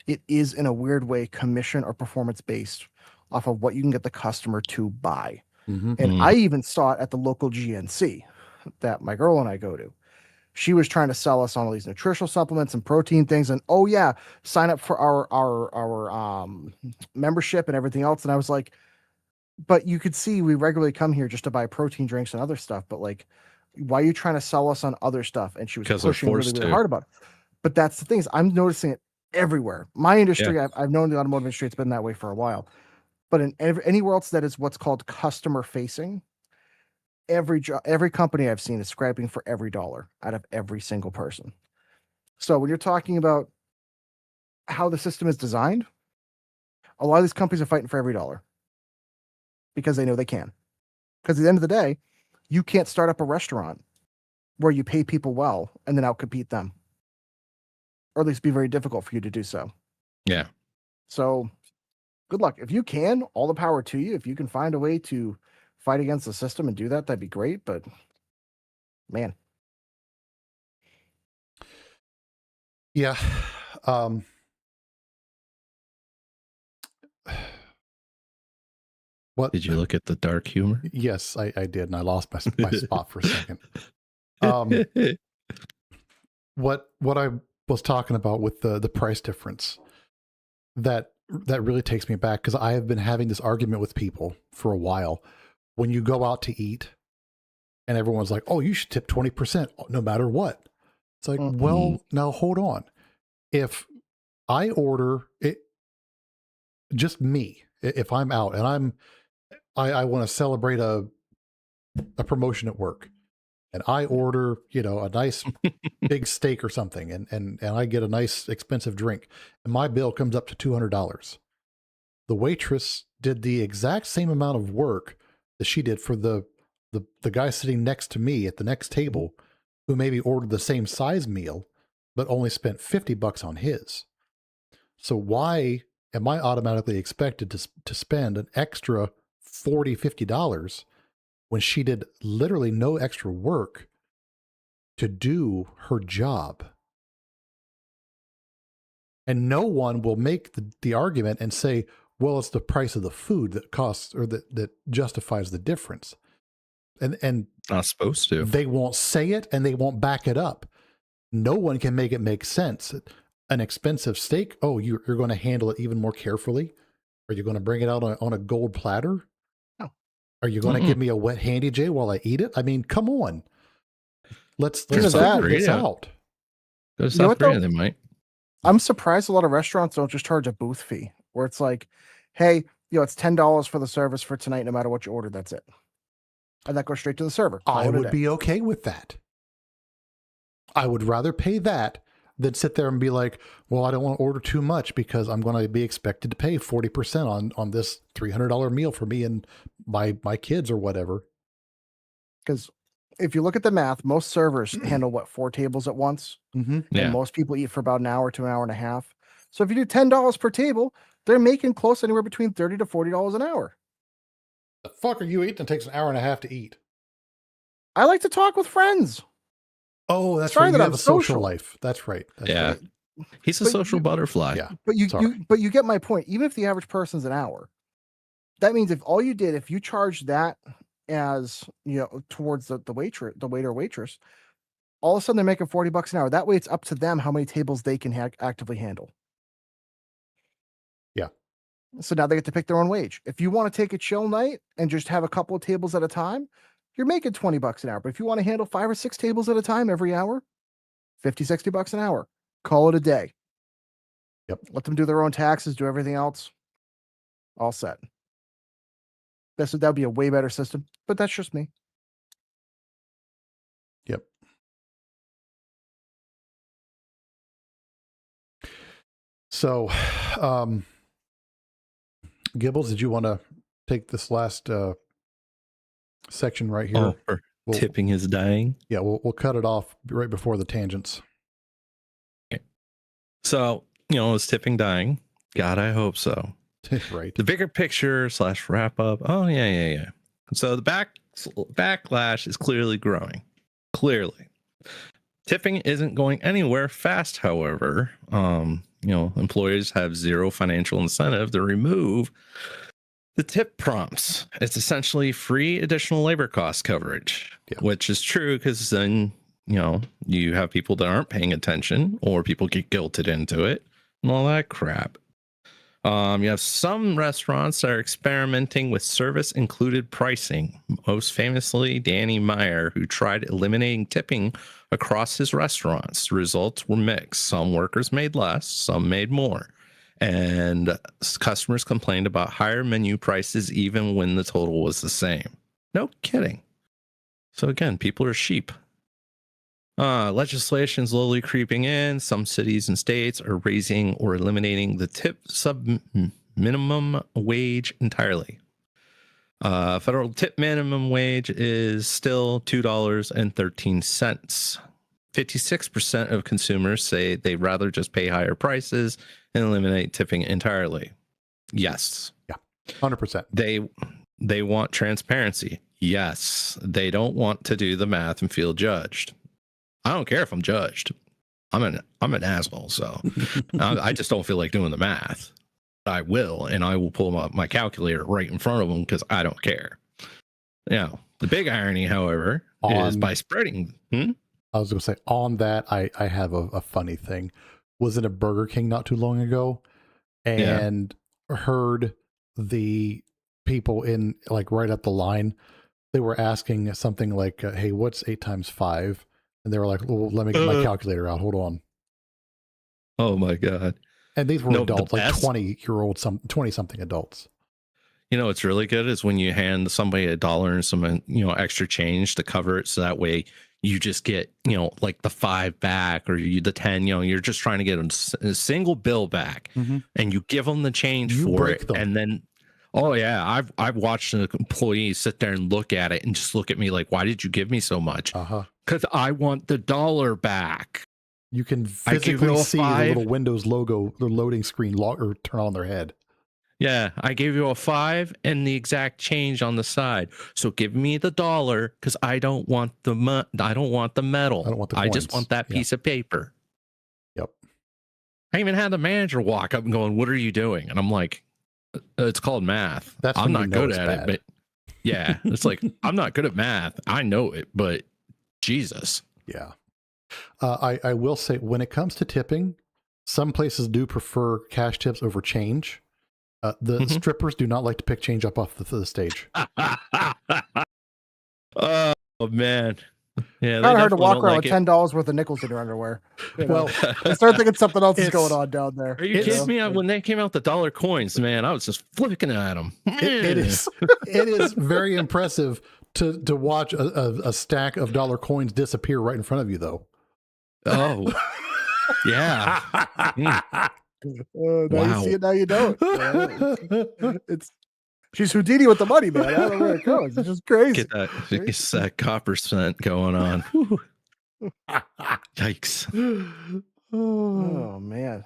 it is in a weird way commission or performance based off of what you can get the customer to buy. Mhm. And I even saw it at the local GNC that my girl and I go to. She was trying to sell us on all these nutritional supplements and protein things, and oh yeah, sign up for our membership and everything else. And I was like, but you could see we regularly come here just to buy protein drinks and other stuff. But like, why are you trying to sell us on other stuff? And she was 'Cause they're pushing really, forced really to. hard about it. But that's the thing, is I'm noticing it everywhere. My industry, I've known the automotive industry, it's been that way for a while. But in anywhere else that is what's called customer facing, every company I've seen is scraping for every dollar out of every single person. So when you're talking about how the system is designed, a lot of these companies are fighting for every dollar because they know they can. Because at the end of the day, you can't start up a restaurant where you pay people well and then outcompete them, or at least be very difficult for you to do so. Yeah. So good luck. If you can, all the power to you. If you can find a way to fight against the system and do that, that'd be great. But man, Yeah. What Did you look at the dark humor? Yes, I did, and I lost my spot for a second. What I was talking about with the price difference, that really takes me back, because I have been having this argument with people for a while. When you go out to eat and everyone's like, oh, you should tip 20% no matter what. It's like, well, now hold on. If I order it, just me, if I'm out and I want to celebrate a promotion at work, and I order, a nice big steak or something, and I get a nice expensive drink, and my bill comes up to $200. The waitress did the exact same amount of work that she did for the guy sitting next to me at the next table, who maybe ordered the same size meal, but only spent $50 on his. So why am I automatically expected to spend an extra $40, $50 when she did literally no extra work to do her job? And no one will make the argument and say, well, it's the price of the food that costs, or that justifies the difference. And Not supposed to. they won't say it, and they won't back it up. No one can make it make sense. An expensive steak, oh, you're going to handle it even more carefully? Are you going to bring it out on a gold platter? No. Are you going to give me a wet handy J while I eat it? I mean, come on. Let's figure this out. Go to South Korea, they might. I'm surprised a lot of restaurants don't just charge a booth fee, where it's like, hey, it's $10 for the service for tonight, no matter what you order. That's it. And that goes straight to the server. I would be okay with that. I would rather pay that than sit there and be like, well, I don't want to order too much because I'm going to be expected to pay 40% on this $300 meal for me and my kids or whatever. Because if you look at the math, most servers handle 4 tables at once. Mm-hmm. Yeah. And most people eat for about an hour to an hour and a half. So if you do $10 per table, they're making close anywhere between $30 to $40 an hour. The fuck are you eating? It takes an hour and a half to eat. I like to talk with friends. Oh, that's right. You have a social life. That's right. That's right. He's a social butterfly. Yeah. But you get my point. Even if the average person's an hour, that means if you charge that as, towards the waiter or waitress, all of a sudden they're making $40 an hour. That way it's up to them how many tables they can actively handle. Yeah. So now they get to pick their own wage. If you want to take a chill night and just have a couple of tables at a time, you're making $20 an hour. But if you want to handle 5 or 6 tables at a time every hour, $50, $60 an hour. Call it a day. Yep. Let them do their own taxes, do everything else. All set. That would be a way better system, but that's just me. Yep. So, Gibbles, did you want to take this last section right here. Oh, for We'll- tipping is dying. Yeah, we'll cut it off right before the tangents. So, is tipping dying? God, I hope so. Right. The bigger picture / wrap up. Oh, yeah. So the backlash is clearly growing. Clearly. Tipping isn't going anywhere fast, however. Employers have zero financial incentive to remove the tip prompts. It's essentially free additional labor cost coverage, which is true because then, you have people that aren't paying attention or people get guilted into it and all that crap. You have some restaurants that are experimenting with service included pricing. Most famously, Danny Meyer, who tried eliminating tipping across his restaurants. The results were mixed. Some workers made less, some made more. And customers complained about higher menu prices even when the total was the same. No kidding. So again, people are sheep. Legislation slowly creeping in. Some cities and states are raising or eliminating the tip minimum wage entirely. Federal tip minimum wage is still $2.13. 56% of consumers say they'd rather just pay higher prices and eliminate tipping entirely. Yes. Yeah. 100%. They want transparency. Yes. They don't want to do the math and feel judged. I don't care if I'm judged. I'm an asshole, so I just don't feel like doing the math. I will, and I will pull my calculator right in front of them because I don't care. The big irony, however, is by spreading. I was going to say, on that, I have a funny thing. Was in a Burger King not too long ago, and heard the people in right up the line. They were asking something like, "Hey, what's 8 times 5?" And they were like, "Well, let me get my calculator out. Hold on." Oh my God. And these were adults, like 20-year-old, 20-something adults. What's really good is when you hand somebody $1 and some, extra change to cover it. So that way you just get, like the 5 back or the 10, you're just trying to get a single bill back and you give them the change for it. And then, oh yeah, I've watched an employee sit there and look at it and just look at me like, why did you give me so much? Because I want the $1 back. You can physically see the little Windows logo, the loading screen or turn on their head. Yeah, I gave you a 5 and the exact change on the side. So give me the $1 because I don't want the metal. I don't want the coins. I just want that piece of paper. Yep. I even had the manager walk up and going, "What are you doing?" And I'm like, "It's called math. I'm not good at it, but yeah, it's like I'm not good at math. I know it, but Jesus." Yeah. I will say, when it comes to tipping, some places do prefer cash tips over change. The strippers do not like to pick change up off the stage. Oh man, yeah, it's kind of hard to walk around with $10 worth of nickels in your underwear. Well, I start thinking something else is going on down there. Are you kidding me? When they came out the dollar coins, man, I was just flicking at them. It is very impressive to watch a stack of dollar coins disappear right in front of you, though. Oh, yeah. Now you see it, now you don't. She's Houdini with the money, man. I don't know where it goes. It's just crazy. Get that copper scent going on. Yikes. Oh man.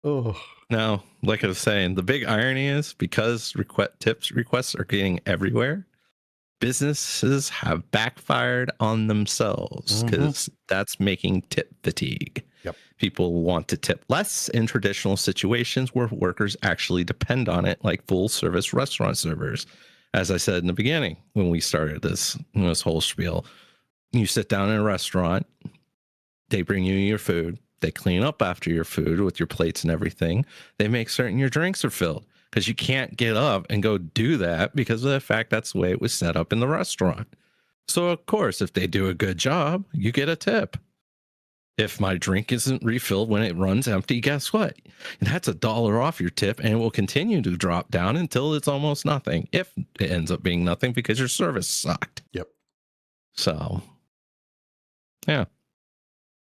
Oh. Now, like I was saying, the big irony is because tips requests are getting everywhere, businesses have backfired on themselves because that's making tip fatigue. Yep. People want to tip less in traditional situations where workers actually depend on it, like full service restaurant servers. As I said in the beginning, when we started this whole spiel, you sit down in a restaurant, they bring you your food, they clean up after your food with your plates and everything. They make certain your drinks are filled because you can't get up and go do that because of the fact that's the way it was set up in the restaurant. So, of course, if they do a good job, you get a tip. If my drink isn't refilled when it runs empty, guess what? That's $1 off your tip and it will continue to drop down until it's almost nothing. If it ends up being nothing because your service sucked. Yep. So, yeah.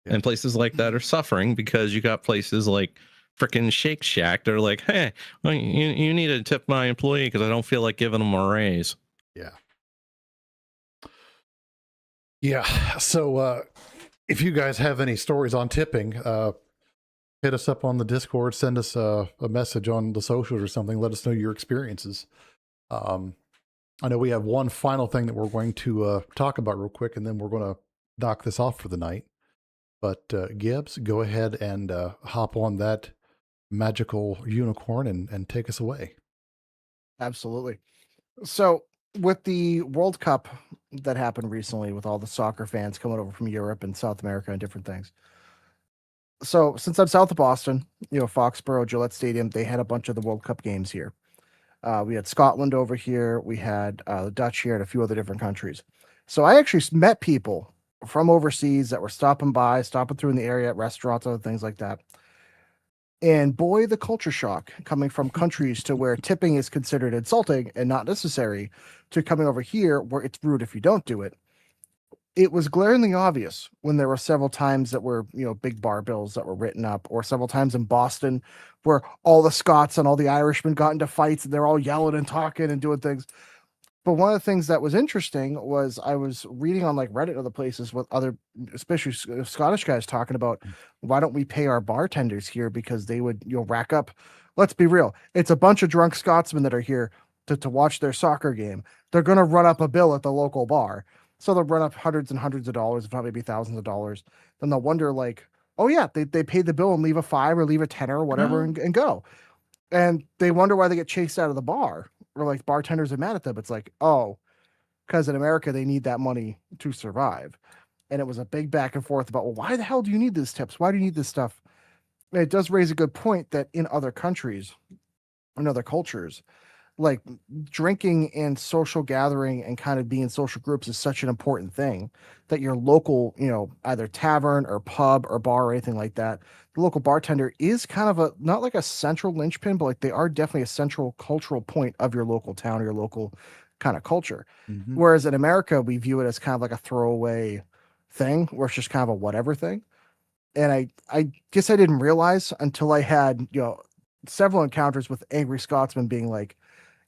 And places like that are suffering because you got places like freaking Shake Shack. They're like, hey, well, you need to tip my employee because I don't feel like giving them a raise. Yeah. Yeah. So if you guys have any stories on tipping, hit us up on the Discord, send us a message on the socials or something. Let us know your experiences. I know we have one final thing that we're going to talk about real quick, and then we're going to knock this off for the night. But Gibbs, go ahead and hop on that magical unicorn and take us away. Absolutely. So with the World Cup that happened recently, with all the soccer fans coming over from Europe and South America and different things. So since I'm south of Boston, Foxborough, Gillette Stadium, they had a bunch of the World Cup games here. We had Scotland over here. We had the Dutch here and a few other different countries. So I actually met people from overseas that were stopping through in the area at restaurants, other things like that. And boy, the culture shock coming from countries to where tipping is considered insulting and not necessary, to coming over here where it's rude if you don't do it. It was glaringly obvious when there were several times that were, big bar bills that were written up, or several times in Boston where all the Scots and all the Irishmen got into fights and they're all yelling and talking and doing things. But one of the things that was interesting was I was reading on like Reddit and other places with other, especially Scottish guys, talking about why don't we pay our bartenders here, because they would, rack up. Let's be real. It's a bunch of drunk Scotsmen that are here to watch their soccer game. They're going to run up a bill at the local bar. So they'll run up hundreds and hundreds of dollars, if not maybe thousands of dollars. Then they'll wonder like, oh yeah, they paid the bill and leave a $5 or leave a $10 or whatever and go. And they wonder why they get chased out of the bar, or like bartenders are mad at them. It's like, oh, because in America, they need that money to survive. And it was a big back and forth about, well, why the hell do you need these tips? Why do you need this stuff? And it does raise a good point that in other countries, in other cultures, like drinking and social gathering and kind of being in social groups is such an important thing that your local, either tavern or pub or bar or anything like that, the local bartender is kind of not like a central linchpin, but like they are definitely a central cultural point of your local town or your local kind of culture. Mm-hmm. Whereas in America, we view it as kind of like a throwaway thing where it's just kind of a whatever thing. And I guess I didn't realize until I had, several encounters with angry Scotsmen being like,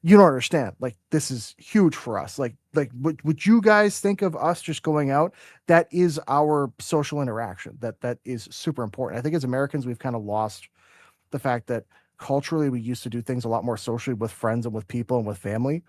you don't understand. Like, this is huge for us. Like would you guys think of us just going out? That is our social interaction. That is super important. I think as Americans, we've kind of lost the fact that culturally we used to do things a lot more socially with friends and with people and with family.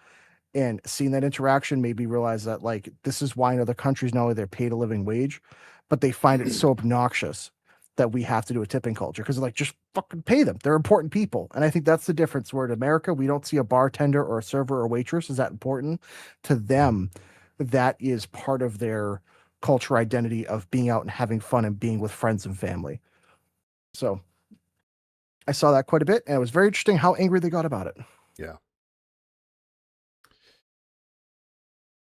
And seeing that interaction made me realize that like, this is why in other countries, not only they're paid a living wage, but they find it so obnoxious that we have to do a tipping culture, because like, just fucking pay them. They're important people. And I think that's the difference, where in America, we don't see a bartender or a server or waitress as that important. To them, that is part of their culture identity of being out and having fun and being with friends and family. So I saw that quite a bit, and it was very interesting how angry they got about it. Yeah.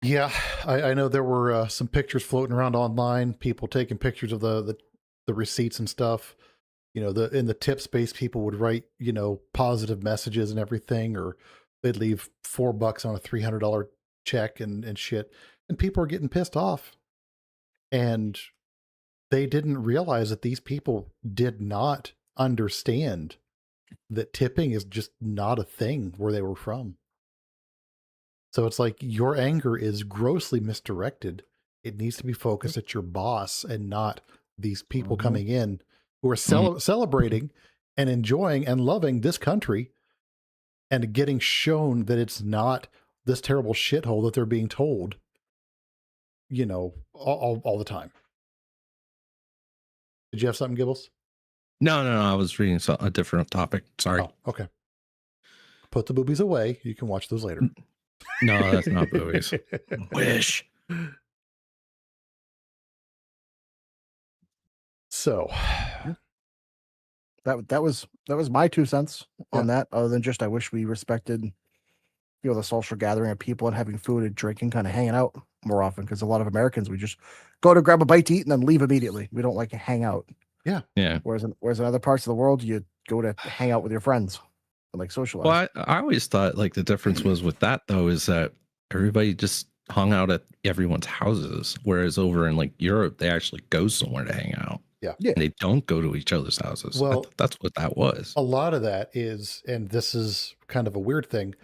Yeah, I know there were some pictures floating around online, people taking pictures of the receipts and stuff. In the tip space, people would write, positive messages and everything, or they'd leave $4 on a $300 check and shit. And people are getting pissed off. And they didn't realize that these people did not understand that tipping is just not a thing where they were from. So it's like your anger is grossly misdirected. It needs to be focused at your boss and not these people coming in who are celebrating and enjoying and loving this country, and getting shown that it's not this terrible shithole that they're being told, all the time. Did you have something, Gibbles? No. I was reading a different topic. Sorry. Oh, okay. Put the boobies away. You can watch those later. No, that's not boobies. Wish. So that was my 2 cents on that, other than just I wish we respected the social gathering of people and having food and drinking, kind of hanging out more often, because a lot of Americans, we just go to grab a bite to eat and then leave immediately. We don't like to hang out. Yeah. Whereas in other parts of the world, you go to hang out with your friends and like socialize. Well, I always thought like the difference was with that though is that everybody just hung out at everyone's houses, whereas over in like Europe, they actually go somewhere to hang out. Yeah. And they don't go to each other's houses. Well- That's what that was. A lot of that is, and this is kind of a weird thing,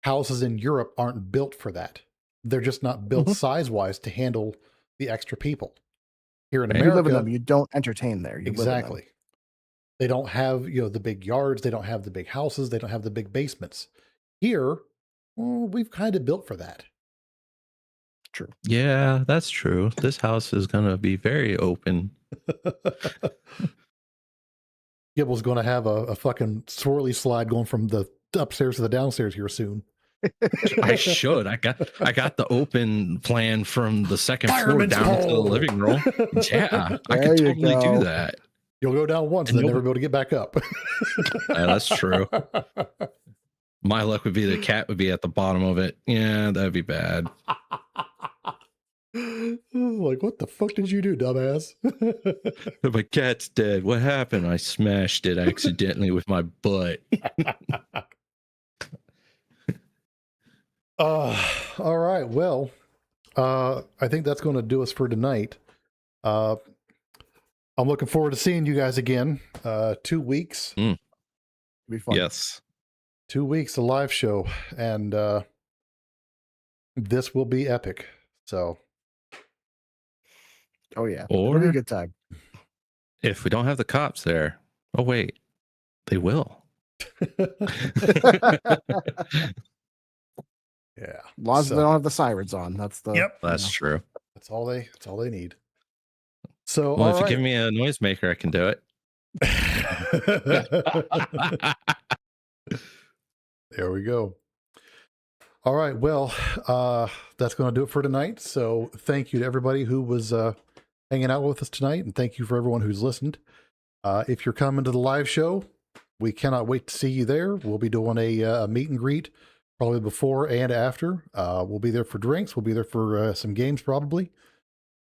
houses in Europe aren't built for that. They're just not built Mhm. size-wise to handle the extra people. Here in Right. You live in America, them. You don't entertain there. You live in them. exactly. They don't have, the big yards. They don't have the big houses. They don't have the big basements. Here, well, we've kind of built for that. True. Yeah, that's true. This house is going to be very open. Gibble's going to have a fucking swirly slide going from the upstairs to the downstairs here soon. I should. I got the open plan from the second Fireman's floor down to the pole. living room. Yeah, I There could you totally go. do that. You'll go down once And and then you'll- never be able to get back up. Yeah, that's true. My luck would be the cat would be at the bottom of it. Yeah, that'd be bad. Like, what the fuck did you do, dumbass? My cat's dead. What happened? I smashed it accidentally with my butt. All right. Well, I think that's going to do us for tonight. I'm looking forward to seeing you guys again. 2 weeks. It'd be fun. Yes. 2 weeks, a live show. And this will be epic. So, Oh yeah. It'll be a Or good time. if we don't have the cops there, oh wait, they will. yeah. As long as So- they don't have the sirens on. That's the. Yep. That's true. That's all they need. So, Well, all if you give right. me a noisemaker, I can do it. There we go. All right. Well, that's going to do it for tonight. So thank you to everybody who was hanging out with us tonight. And thank you for everyone who's listened. If you're coming to the live show, we cannot wait to see you there. We'll be doing a meet and greet probably before and after. We'll be there for drinks. We'll be there for some games probably.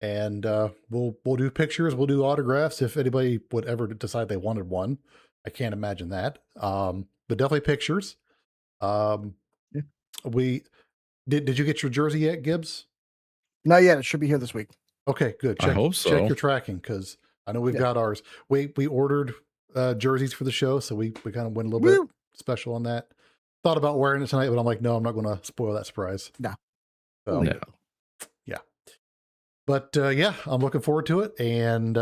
And we'll do pictures. We'll do autographs if anybody would ever decide they wanted one. I can't imagine that. But definitely pictures. Yeah. We did you get your jersey yet, Gibbs? Not yet. It should be here this week. Okay, good. I hope so. Check your tracking because I know we've Yeah. got ours. We ordered jerseys for the show, so we kind of went a little Woo! bit special on that. Thought about wearing it tonight, but I'm like, no, I'm not going to spoil that surprise. No. So, No. yeah. But yeah, I'm looking forward to it. And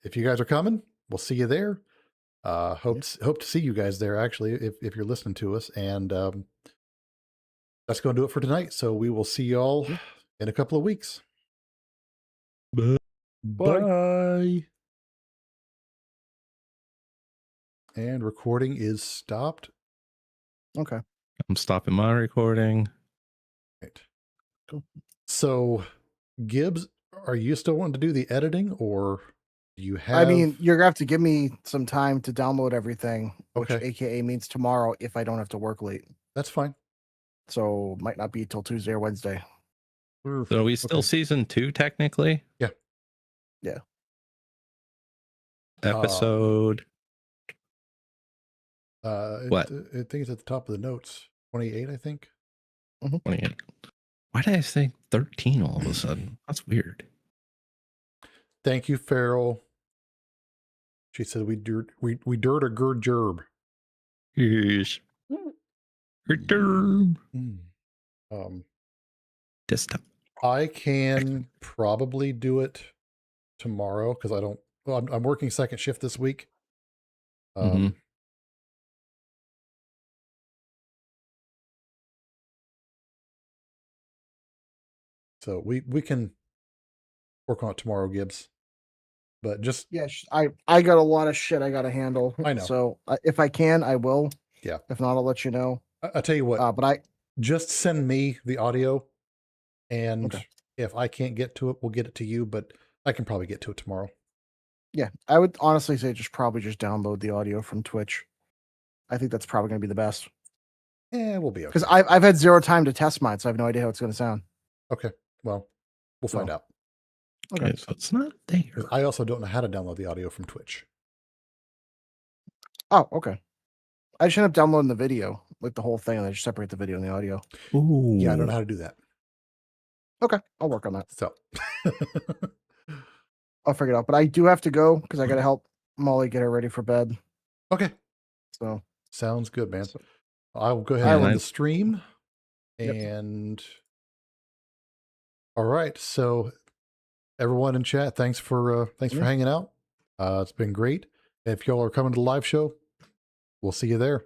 if you guys are coming, we'll see you there. Hope to see you guys there actually if you're listening to us. And that's going to do it for tonight. So we will see y'all in a couple of weeks. Bye. Bye. And recording is stopped. Okay. I'm stopping my recording. Right. Cool. So, Gibbs, are you still wanting to do the editing, or do you have? I mean, you're gonna have to give me some time to download everything, which Okay. AKA means tomorrow if I don't have to work late. that's fine. So might not be till Tuesday or Wednesday. So are we still Okay. season 2 technically? Yeah. Yeah. Episode. What? I think it's at the top of the notes. 28, I think. 28. Why did I say 13 all of a sudden? That's weird. Thank you, Farrell. She said we dirt a good gerb. Yes. This time. I can probably do it tomorrow because I don't. Well, I'm working second shift this week. Mhm. So we can work on it tomorrow, Gibbs. But just Yeah, I got a lot of shit I got to handle. I know. So if I can, I will. Yeah. If not, I'll let you know. I tell you what, But I just send me the audio, and Okay. if I can't get to it, we'll get it to you. But I can probably get to it tomorrow. yeah, I would honestly say probably just download the audio from Twitch. I think that's probably gonna be the best Yeah, we'll be okay. because I've had zero time to test mine, so I have no idea how it's gonna sound. Okay, well, we'll find So- out. Okay. Okay, so it's not there. 'Cause I also don't know how to download the audio from Twitch. Oh, okay. I just end up downloading the video, like the whole thing, and I just separate the video and the audio. Ooh. Yeah, I don't know how to do that. Okay, I'll work on that. So, I'll figure it out. But I do have to go because I got to help Molly get her ready for bed. Okay. So Sounds good, man. So- I'll go ahead I and will. end the stream. Yep. And all right. So everyone in chat, thanks for Yeah. hanging out. It's been great. If y'all are coming to the live show, we'll see you there.